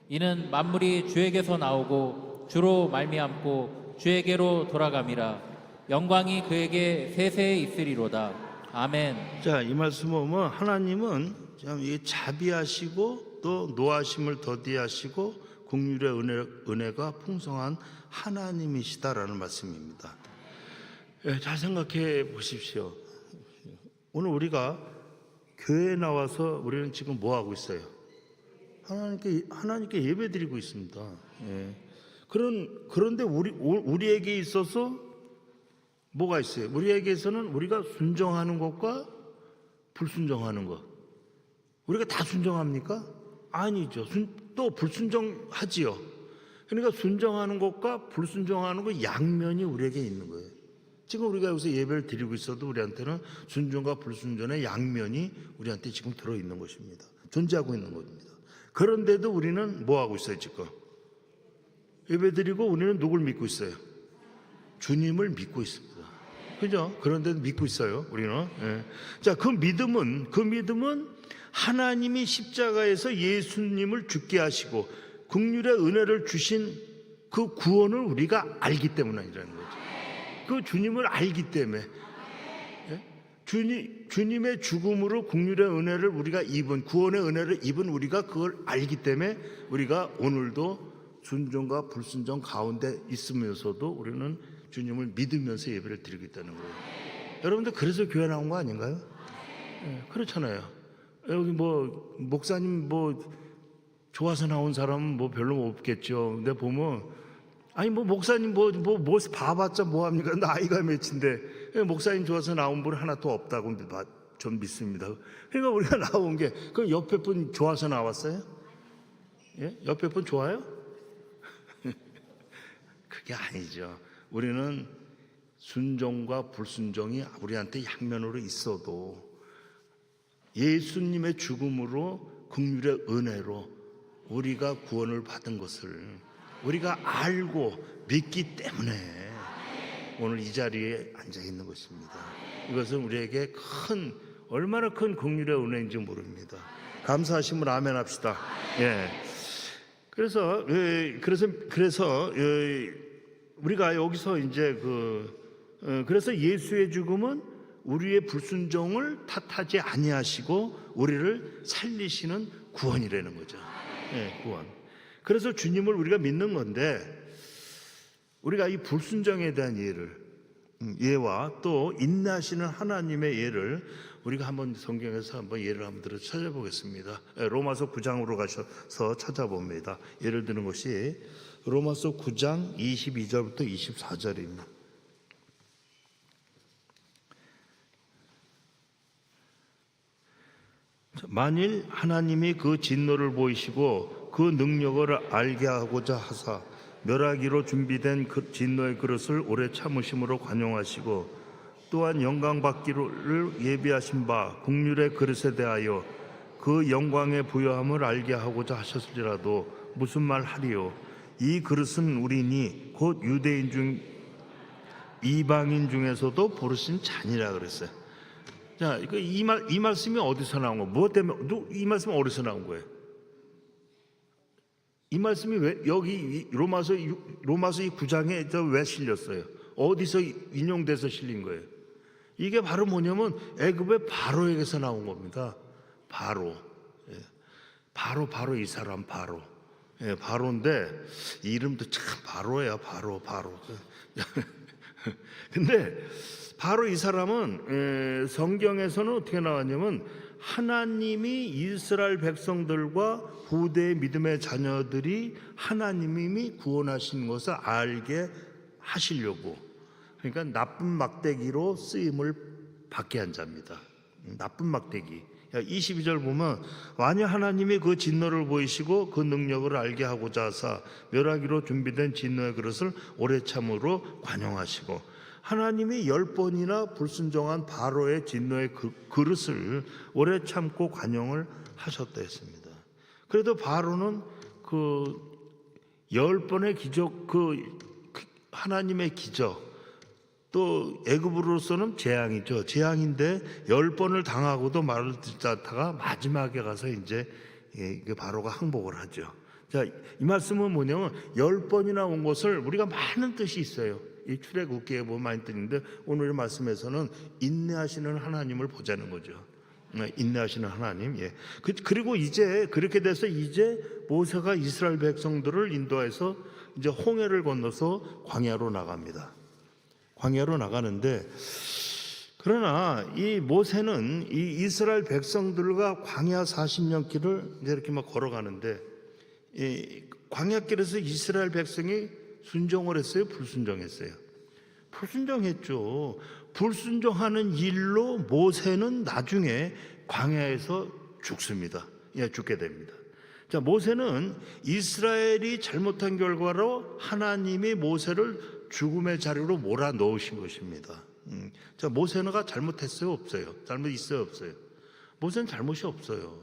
이는 만물이 주에게서 나오고 주로 말미암고 주에게로 돌아감이라. 영광이 그에게 세세에 있으리로다. 아멘. 자, 이 말씀 보면 하나님은 참 자비하시고 또 노하심을 더디하시고 긍휼의 은혜가 풍성한 하나님이시다라는 말씀입니다. 예, 잘 생각해 보십시오. 오늘 우리가 교회에 나와서 우리는 지금 뭐 하고 있어요? 하나님께 예배드리고 있습니다. 예. 그런데 우리에게 있어서 뭐가 있어요? 우리에게서는 우리가 순종하는 것과 불순종하는 것. 우리가 다 순종합니까? 아니죠. 또 불순종하지요. 그러니까 순종하는 것과 불순종하는 것 양면이 우리에게 있는 거예요. 지금 우리가 여기서 예배를 드리고 있어도 우리한테는 순종과 불순종의 양면이 우리한테 지금 들어있는 것입니다. 존재하고 있는 겁니다. 그런데도 우리는 뭐 하고 있어요 지금? 예배 드리고 우리는 누굴 믿고 있어요? 주님을 믿고 있습니다. 그죠? 그런데도 믿고 있어요 우리는. 예. 자, 그 믿음은 하나님이 십자가에서 예수님을 죽게 하시고 긍휼의 은혜를 주신 그 구원을 우리가 알기 때문이라는 거죠. 그 주님을 알기 때문에, 주님의 죽음으로 긍휼의 은혜를 우리가 입은, 구원의 은혜를 입은 우리가 그걸 알기 때문에 우리가 오늘도 순종과 불순종 가운데 있으면서도 우리는 주님을 믿으면서 예배를 드리고 있다는 거예요. 여러분들 그래서 교회 나온 거 아닌가요? 그렇잖아요. 여기 뭐 목사님 뭐 좋아서 나온 사람은 뭐 별로 없겠죠. 근데 보면 아니 뭐 목사님 뭐 봐봤자 뭐 합니까? 나이가 몇인데 목사님 좋아서 나온 분 하나 또 없다고 전 믿습니다. 그러니까 우리가 나온 게 그럼 옆에 분 좋아서 나왔어요? 예? 옆에 분 좋아요? 그게 아니죠. 우리는 순종과 불순종이 우리한테 양면으로 있어도 예수님의 죽음으로 긍휼의 은혜로 우리가 구원을 받은 것을 우리가 알고 믿기 때문에 오늘 이 자리에 앉아 있는 것입니다. 이것은 우리에게 얼마나 큰 긍휼의 은혜인지 모릅니다. 감사하시면 아멘 합시다. 예. 그래서 우리가 여기서 이제 그래서 예수의 죽음은 우리의 불순종을 탓하지 아니하시고 우리를 살리시는 구원이라는 거죠. 예, 구원. 그래서 주님을 우리가 믿는 건데 우리가 이 불순종에 대한 예와 또 인내하시는 하나님의 예를 우리가 한번 성경에서 한번 예를 한번 들어 찾아보겠습니다. 로마서 9장으로 가셔서 찾아봅니다. 예를 드는 것이 로마서 9장 22절부터 24절입니다. 만일 하나님이 그 진노를 보이시고 그 능력을 알게 하고자 하사 멸하기로 준비된 그 진노의 그릇을 오래 참으심으로 관용하시고 또한 영광 받기를 예비하신 바 긍휼의 그릇에 대하여 그 영광의 부요함을 알게 하고자 하셨으리라도 무슨 말 하리요? 이 그릇은 우리니 곧 유대인 중 이방인 중에서도 부르신 잔이라 그랬어요. 자, 이 말씀이 어디서 나온 거예요? 무엇 때문에 이 말씀이 어디서 나온 거예요? 이 말씀이 왜 여기 로마서 이 9장에 왜 실렸어요? 어디서 인용돼서 실린 거예요? 이게 바로 뭐냐면 애굽의 바로에게서 나온 겁니다. 바로. 예. 바로 이 사람 바로. 예, 바로인데 이름도 참 바로야. 바로. 근데 바로 이 사람은 성경에서는 어떻게 나왔냐면 하나님이 이스라엘 백성들과 후대의 믿음의 자녀들이 하나님이 구원하신 것을 알게 하시려고, 그러니까 나쁜 막대기로 쓰임을 받게 한 자입니다. 나쁜 막대기. 22절 보면 만일 하나님이 그 진노를 보이시고 그 능력을 알게 하고자 하사 멸하기로 준비된 진노의 그릇을 오래 참으로 관용하시고, 하나님이 10번이나 불순종한 바로의 진노의 그릇을 오래 참고 관용을 하셨다 했습니다. 그래도 바로는 그 10번의 기적, 그 하나님의 기적, 또 애굽으로서는 재앙이죠. 재앙인데 10번을 당하고도 말을 듣지 않다가 마지막에 가서 이제 바로가 항복을 하죠. 자, 이 말씀은 뭐냐면 10번이나 온 것을 우리가 많은 뜻이 있어요. 이 출애굽기에 보면 많이 뜨는데 오늘의 말씀에서는 인내하시는 하나님을 보자는 거죠. 인내하시는 하나님. 예. 그리고 이제 그렇게 돼서 이제 모세가 이스라엘 백성들을 인도해서 이제 홍해를 건너서 광야로 나갑니다. 광야로 나가는데, 그러나 이 모세는 이 이스라엘 백성들과 광야 40년 길을 이제 이렇게 막 걸어가는데, 이 광야길에서 이스라엘 백성이 순종을 했어요, 불순종했어요? 불순종했죠. 불순종하는 일로 모세는 나중에 광야에서 죽습니다. 예, 죽게 됩니다. 자, 모세는 이스라엘이 잘못한 결과로 하나님이 모세를 죽음의 자리로 몰아넣으신 것입니다. 자, 모세가 잘못했어요, 없어요? 잘못 있어요, 없어요? 모세는 잘못이 없어요.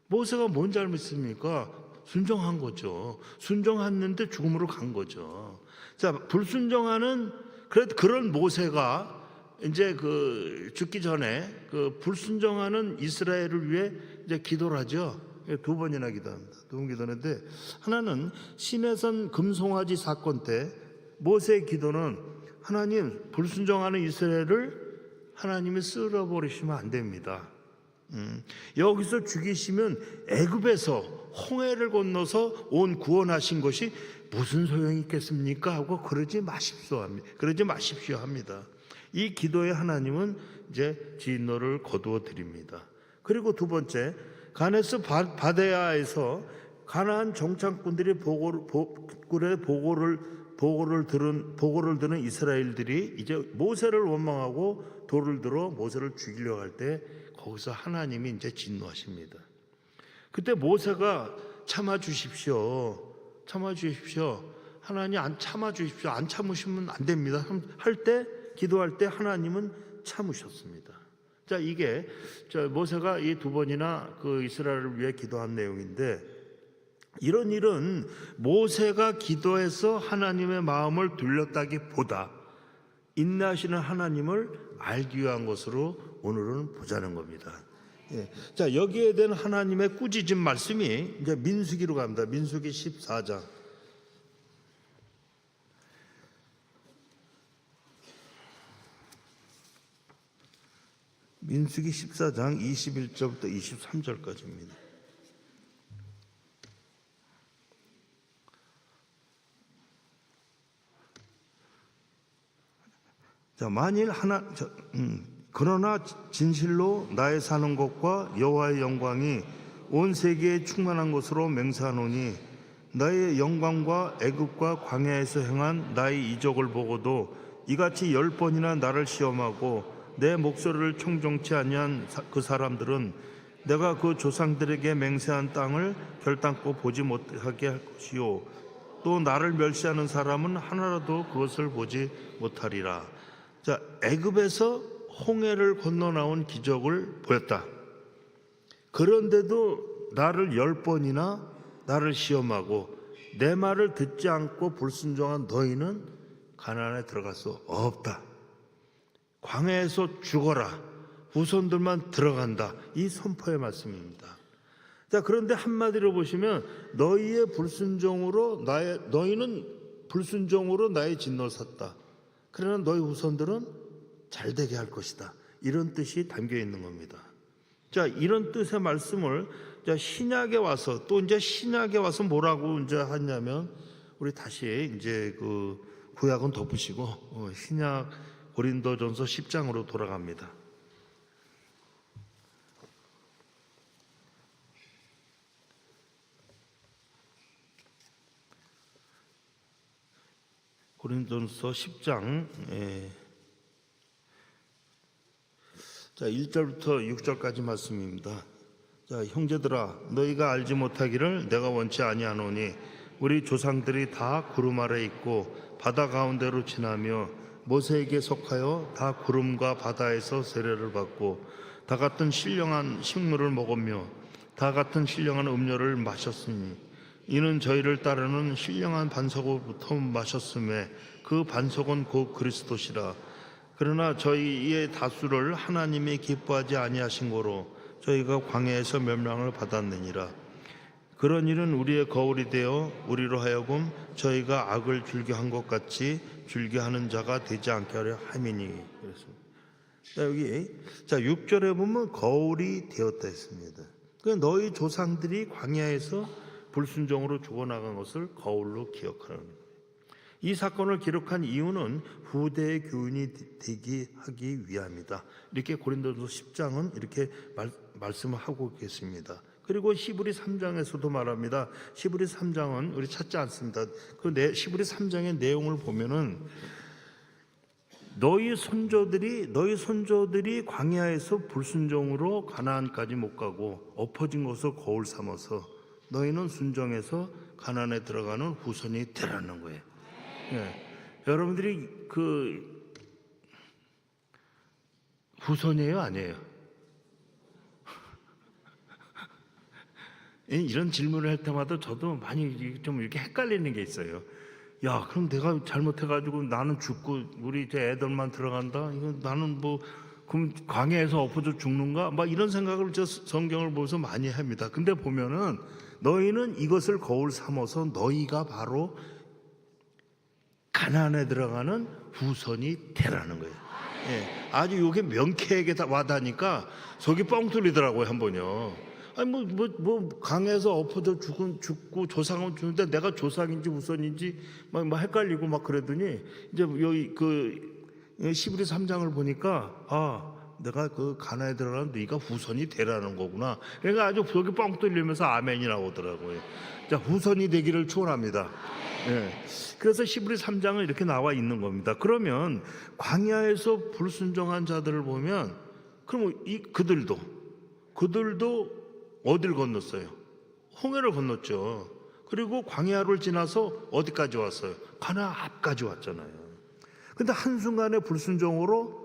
모세가 뭔 잘못입니까? 순종한 거죠. 순종했는데 죽음으로 간 거죠. 자, 불순종하는 그런 모세가 이제 그 죽기 전에 그 불순종하는 이스라엘을 위해 이제 기도를 하죠. 2번이나 기도합니다. 2번 기도하는데, 하나는 시내산 금송아지 사건 때 모세의 기도는 하나님, 불순종하는 이스라엘을 하나님이 쓸어버리시면 안 됩니다. 여기서 죽이시면 애굽에서 홍해를 건너서 온 구원하신 것이 무슨 소용이 있겠습니까? 하고 그러지 마십시오 합니다. 이 기도에 하나님은 이제 진노를 거두어 드립니다. 그리고 두 번째, 가데스 바네아에서 가나안 정착군들이 보고를 들은 이스라엘들이 이제 모세를 원망하고 돌을 들어 모세를 죽이려고 할 때 거기서 하나님이 이제 진노하십니다. 그때 모세가 참아 주십시오. 하나님 안 참아 주십시오. 안 참으시면 안 됩니다. 기도할 때 하나님은 참으셨습니다. 자, 이게 모세가 이 2번이나 그 이스라엘을 위해 기도한 내용인데, 이런 일은 모세가 기도해서 하나님의 마음을 돌렸다기보다 인내하시는 하나님을 알기 위한 것으로 오늘은 보자는 겁니다. 예. 자, 여기에 대한 하나님의 꾸짖은 말씀이 이제 민수기로 갑니다. 민수기 14장. 민수기 14장 21절부터 23절까지입니다. 자, 만일 그러나 진실로 나의 사는 것과 여호와의 영광이 온 세계에 충만한 것으로 맹세하노니, 나의 영광과 애굽과 광야에서 행한 나의 이적을 보고도 이같이 10번이나 나를 시험하고 내 목소리를 청종치 아니한 그 사람들은 내가 그 조상들에게 맹세한 땅을 결단코 보지 못하게 할 것이요, 또 나를 멸시하는 사람은 하나라도 그것을 보지 못하리라. 자, 애굽에서 홍해를 건너 나온 기적을 보였다. 그런데도 나를 10번이나 나를 시험하고 내 말을 듣지 않고 불순종한 너희는 가나안에 들어갈 수 없다. 광야에서 죽어라. 후손들만 들어간다. 이 선포의 말씀입니다. 자, 그런데 한마디로 보시면 너희는 불순종으로 나의 진노를 샀다. 그러나 너희 후손들은 잘되게 할 것이다. 이런 뜻이 담겨 있는 겁니다. 자, 이런 뜻의 말씀을 신약에 와서 뭐라고 이제 하냐면, 우리 다시 이제 그 구약은 덮으시고 신약 고린도전서 10장으로 돌아갑니다. 고린도전서 10장 자 1절부터 6절까지 말씀입니다. 자, 형제들아 너희가 알지 못하기를 내가 원치 아니하노니 우리 조상들이 다 구름 아래 있고 바다 가운데로 지나며 모세에게 속하여 다 구름과 바다에서 세례를 받고 다 같은 신령한 식물을 먹으며 다 같은 신령한 음료를 마셨으니 이는 저희를 따르는 신령한 반석으로부터 마셨음에 그 반석은 곧 그리스도시라. 그러나 저희의 다수를 하나님이 기뻐하지 아니하신 고로 저희가 광야에서 멸망을 받았느니라. 그런 일은 우리의 거울이 되어 우리로 하여금 저희가 악을 즐겨한 것 같이 즐겨하는 자가 되지 않게 하려 함이니. 그렇습니다. 자, 여기 6절에 보면 거울이 되었다 했습니다. 그러니까 너희 조상들이 광야에서 불순종으로 죽어나간 것을 거울로 기억하는 거예요. 이 사건을 기록한 이유는 후대의 교훈이 되게 하기 위함이다. 이렇게 고린도전서 10장은 이렇게 말씀을 하고 계십니다. 그리고 히브리 3장에서도 말합니다. 히브리 3장은 우리 찾지 않습니다. 히브리 3장의 내용을 보면은 너희 손조들이 광야에서 불순종으로 가나안까지 못 가고 엎어진 것을 거울 삼아서 너희는 순종해서 가나안에 들어가는 후손이 되라는 거예요. 예. 여러분들이 그 후손이에요, 아니에요? 이런 질문을 할 때마다 저도 많이 좀 이렇게 헷갈리는 게 있어요. 야, 그럼 내가 잘못해가지고 나는 죽고 우리 이제 애들만 들어간다? 이거 나는 뭐 그럼 광야에서 엎어져 죽는가? 막 이런 생각을 저 성경을 보면서 많이 합니다. 근데 보면은 너희는 이것을 거울 삼아서 너희가 바로 가나안에 들어가는 후손이 되라는 거예요. 예, 아주 이게 명쾌하게 다 와닿으니까 속이 뻥 뚫리더라고요, 한 번요. 아니 뭐 강에서 엎어져 죽고 조상은 죽는데 내가 조상인지 후손인지 막 헷갈리고 막 그러더니 이제 여기 그 히브리 3장을 보니까 내가 그 가나안에 들어가는 네가 후손이 되라는 거구나. 그러니까 아주 속이 뻥 뚫리면서 아멘이 나오더라고요. 자, 후손이 되기를 축원합니다. 예. 그래서 히브리 3장은 이렇게 나와 있는 겁니다. 그러면 광야에서 불순종한 자들을 보면 그럼 그들도 어딜 건넜어요? 홍해를 건넜죠. 그리고 광야를 지나서 어디까지 왔어요? 가나안 앞까지 왔잖아요. 근데 한순간에 불순종으로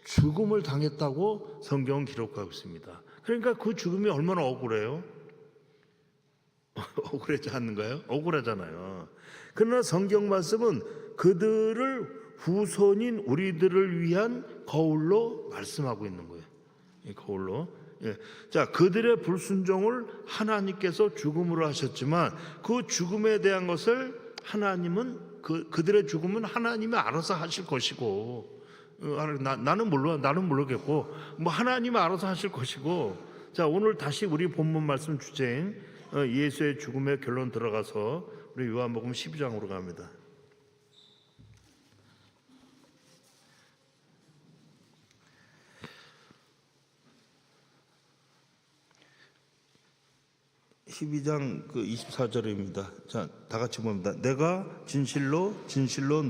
죽음을 당했다고 성경은 기록하고 있습니다. 그러니까 그 죽음이 얼마나 억울해요? 억울하지 않는가요? 억울하잖아요. 그러나 성경 말씀은 그들을 후손인 우리들을 위한 거울로 말씀하고 있는 거예요. 이 거울로. 예. 자, 그들의 불순종을 하나님께서 죽음으로 하셨지만 그 죽음에 대한 것을 하나님은 그들의 죽음은 하나님이 알아서 하실 것이고 나는 모르겠고 뭐 하나님이 알아서 하실 것이고. 자, 오늘 다시 우리 본문 말씀 주제인 예수의 죽음의 결론 들어가서 우리 요한복음 12장으로 갑니다. (12장) 24절입니다. 자, 다 같이 봅니다. 내가 진실로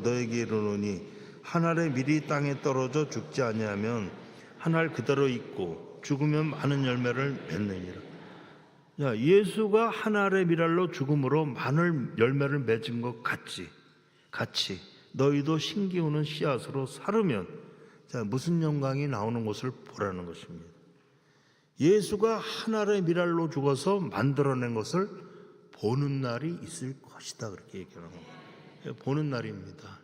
너에게 이르노니 한 알의 밀이 땅에 떨어져 죽지 아니하면 한 알 그대로 있고 죽으면 많은 열매를 맺느니라. 자, 예수가 한 알의 밀알로 죽음으로 많은 열매를 맺은 것 같이 너희도 신기우는 씨앗으로 살으면, 자, 무슨 영광이 나오는 것을 보라는 것입니다. 예수가 한 알의 밀알로 죽어서 만들어낸 것을 보는 날이 있을 것이다, 그렇게 얘기하는 겁니다. 보는 날입니다.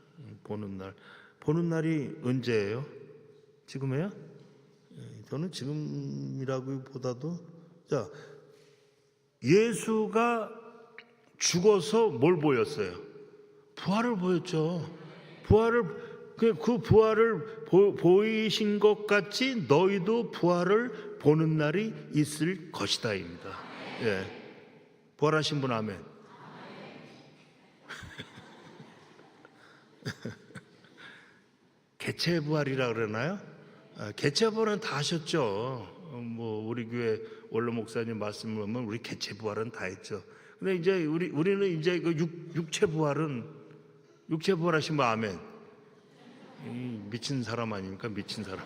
보는 날이 언제예요? 지금이에요? 저는 지금이라기보다도, 자, 예수가 죽어서 뭘 보였어요? 부활을 보였죠. 그 부활을 보이신 것 같이 너희도 부활을 보는 날이 있을 것이다입니다. 예. 부활하신 분 아멘. 개체 부활이라 그러나요? 개체 부활은 다 하셨죠. 뭐 우리 교회 원로 목사님 말씀을 보면 우리 개체 부활은 다 했죠. 근데 이제 우리는 이제 그 육체 부활은 육체 부활하시면 아멘. 미친 사람 아닙니까? 미친 사람.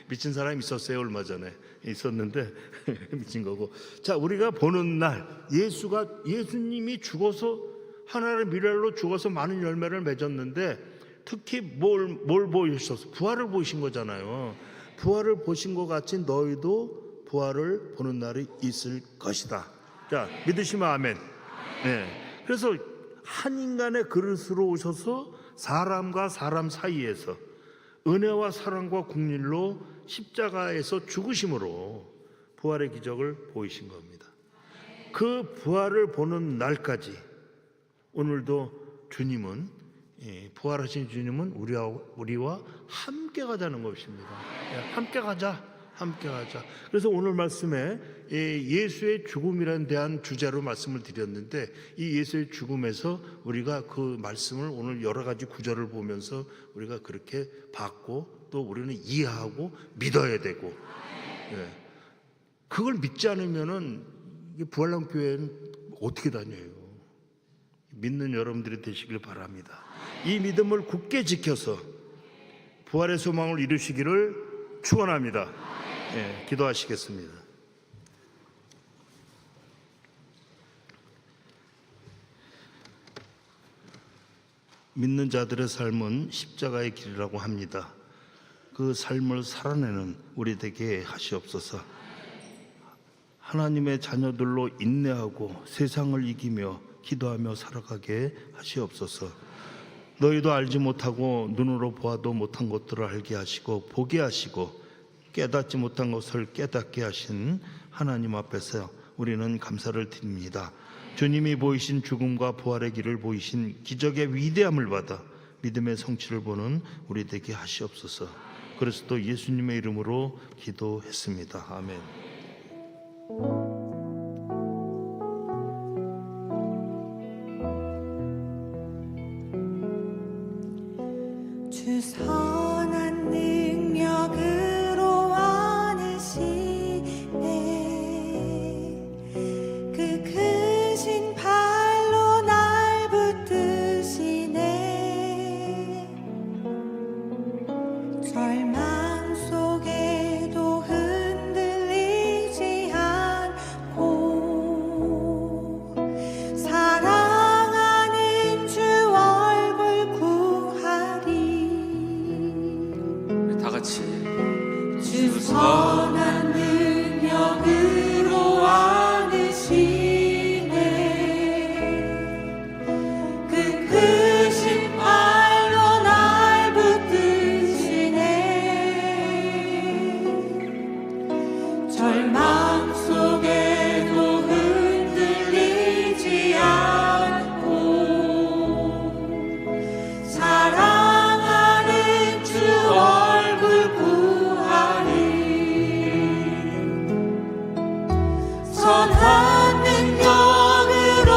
미친 사람이 있었어요. 얼마 전에 있었는데 미친 거고. 자, 우리가 보는 날 예수님이 죽어서 하나님의 미랄로 죽어서 많은 열매를 맺었는데 특히 뭘 보이셨어? 부활을 보신 거잖아요. 부활을 보신 것 같이 너희도 부활을 보는 날이 있을 것이다. 자, 믿으시면 아멘. 네. 그래서 한 인간의 그릇으로 오셔서 사람과 사람 사이에서 은혜와 사랑과 국률로 십자가에서 죽으심으로 부활의 기적을 보이신 겁니다. 그 부활을 보는 날까지 오늘도 주님은, 부활하신 주님은 우리와 함께 가자는 것입니다. 함께 가자. 그래서 오늘 말씀에 예수의 죽음이라는 대한 주제로 말씀을 드렸는데, 이 예수의 죽음에서 우리가 그 말씀을 오늘 여러 가지 구절을 보면서 우리가 그렇게 받고 또 우리는 이해하고 믿어야 되고, 그걸 믿지 않으면은 부활남 교회는 어떻게 다녀요? 믿는 여러분들이 되시길 바랍니다. 이 믿음을 굳게 지켜서 부활의 소망을 이루시기를 축원합니다. 기도하시겠습니다. 믿는 자들의 삶은 십자가의 길이라고 합니다. 그 삶을 살아내는 우리 되게 하시옵소서. 하나님의 자녀들로 인내하고 세상을 이기며 기도하며 살아가게 하시옵소서. 너희도 알지 못하고 눈으로 보아도 못한 것들을 알게 하시고 보게 하시고 깨닫지 못한 것을 깨닫게 하신 하나님 앞에서 우리는 감사를 드립니다. 주님이 보이신 죽음과 부활의 길을 보이신 기적의 위대함을 받아 믿음의 성취를 보는 우리 되게 하시옵소서. 그리스도 예수님의 이름으로 기도했습니다. 아멘. 주 선한 능력으로 안으시네. 그 크신 팔로 날 붙드시네. 절망 속에도 흔들리지 않고 사랑하는 주 얼굴 구하리. 다 같이 주 선한 능력으로 안으시네. 그 크신 팔로 날 붙드시네. 절망 속에도 흔들리지 않고 사랑하는 주 얼굴 구하리. 선한 능력으로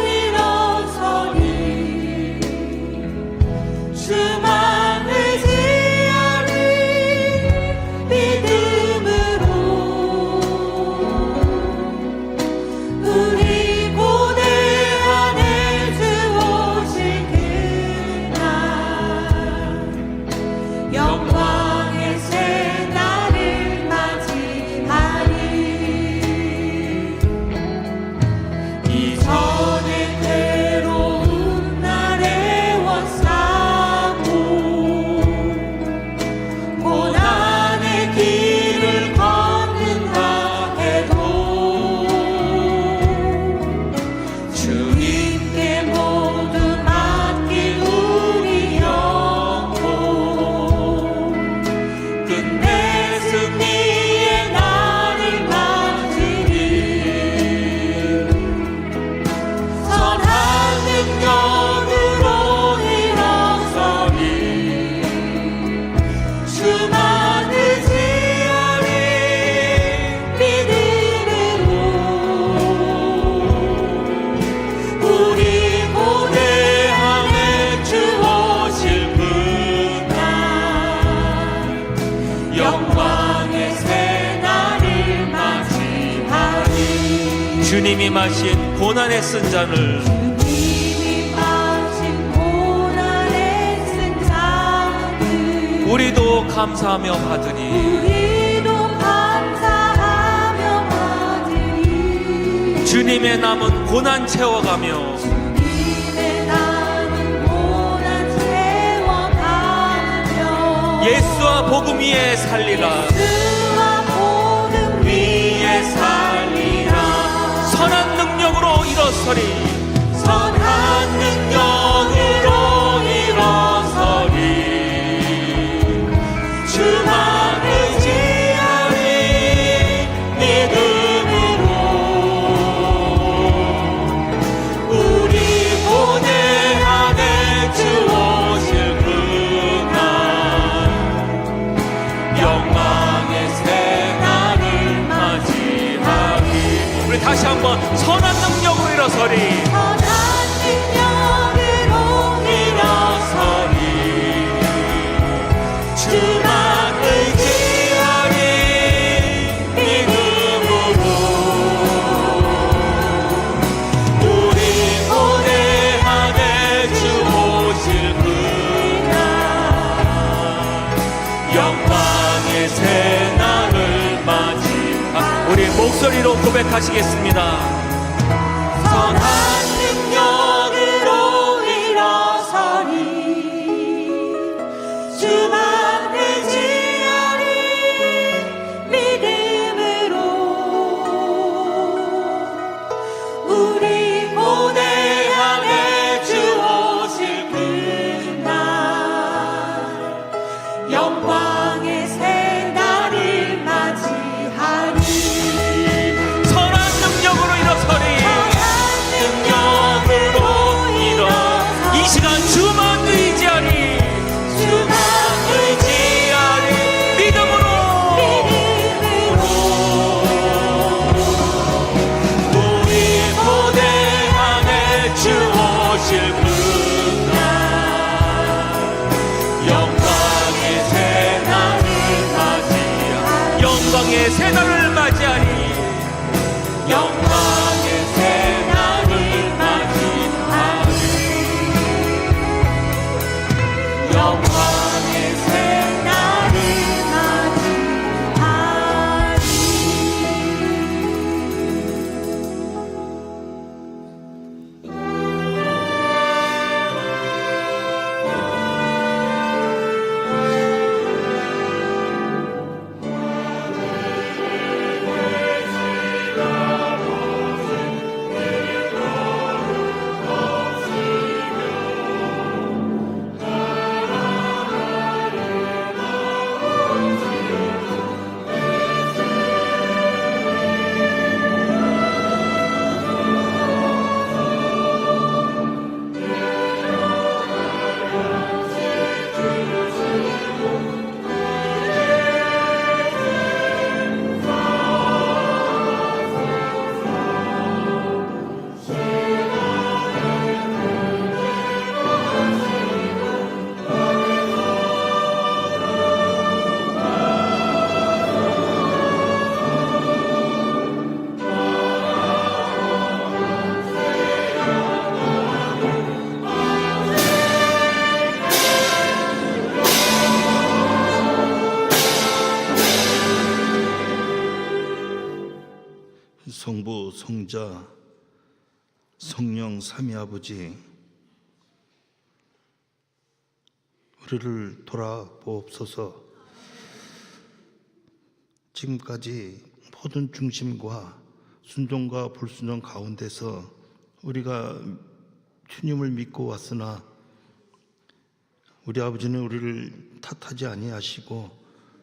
일어서니 주만 의지하니 믿음으로 우리 고대 안에 주 오실 그날 영광의 새날을 맞이하리. 이전의 괴로운 날에 원싸고 고난의 길을 걷는다 해도 주님께 모두 맡긴 우리 영혼 끝내 승리의 날을 맞으리. 선한 능력으로 일어서니 주만 의지하니 믿음으로 우리 고대함에 주 오실 그날 영광의 새날을 맞이하리. 주님이 마신 고난의 쓴 잔을 주님이 마신 고난의 우리도 감사하며 받으리. 우리도 감사하며 받으리. 주님의 남은 고난 채워가며 주님의 남은 고난 채워가며 예수와 복음 위에 살리라. 예수와 복음 위에 살리라. 선한 능력으로 일어서리. 선한 능력으로 일어서리. 주만 의지하리. 믿음으로 우리 고뇌 안에 주 오실 그날 영광의 새 날을 맞이하리. 우리 다시 한번 선한 능력으로 일어서리. 선한 능력으로 일어서리. 주만 의지하리. 믿음으로 우리 고뇌 안에 주 오실 그날 영광의 새 날을 맞이하리. 우리 목소리로 고백하시겠습니다. 선한 능력으로 일어서리. 주만 의지하리. 믿음으로 우리 고뇌 안에 주 오실 그날 영광의 새 날을 맞이하리. 선한 능력으로 일어서리. 능력으로 일어 이 시간 주만 의지하리. 주만 의지하리. 믿음으로 우리 고뇌 안에 주 오실 그날 영광의 새 날을 맞이하리. 영광의 새 날을 맞이하리. 영광의 새 날을 맞이하리. 영광의 새 날을 맞이하리. 성부, 성자, 성령 삼위 아버지, 우리를 돌아보옵소서. 지금까지 모든 중심과 순종과 불순종 가운데서 우리가 주님을 믿고 왔으나 우리 아버지는 우리를 탓하지 아니하시고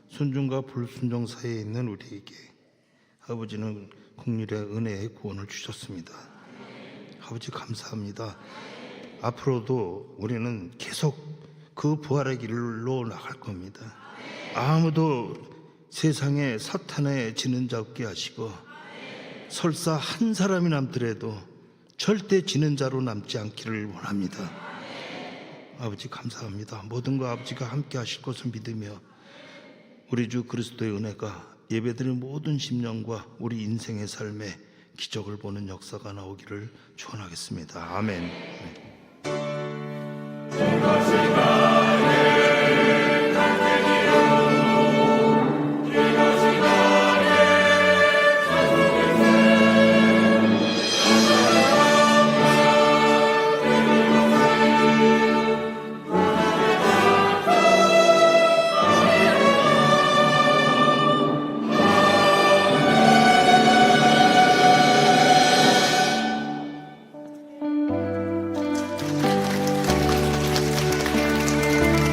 순종과 불순종 사이에 있는 우리에게 아버지는 긍휼의 은혜의 구원을 주셨습니다. 아버지 감사합니다. 앞으로도 우리는 계속 그 부활의 길로 나갈 겁니다. 아무도 세상에 사탄에 지는 자 없게 하시고 설사 한 사람이 남더라도 절대 지는 자로 남지 않기를 원합니다. 아버지 감사합니다. 모든 거 아버지가 함께 하실 것을 믿으며 우리 주 그리스도의 은혜가 예배드린 모든 심령과 우리 인생의 삶에 기적을 보는 역사가 나오기를 축원하겠습니다. 아멘. 그것이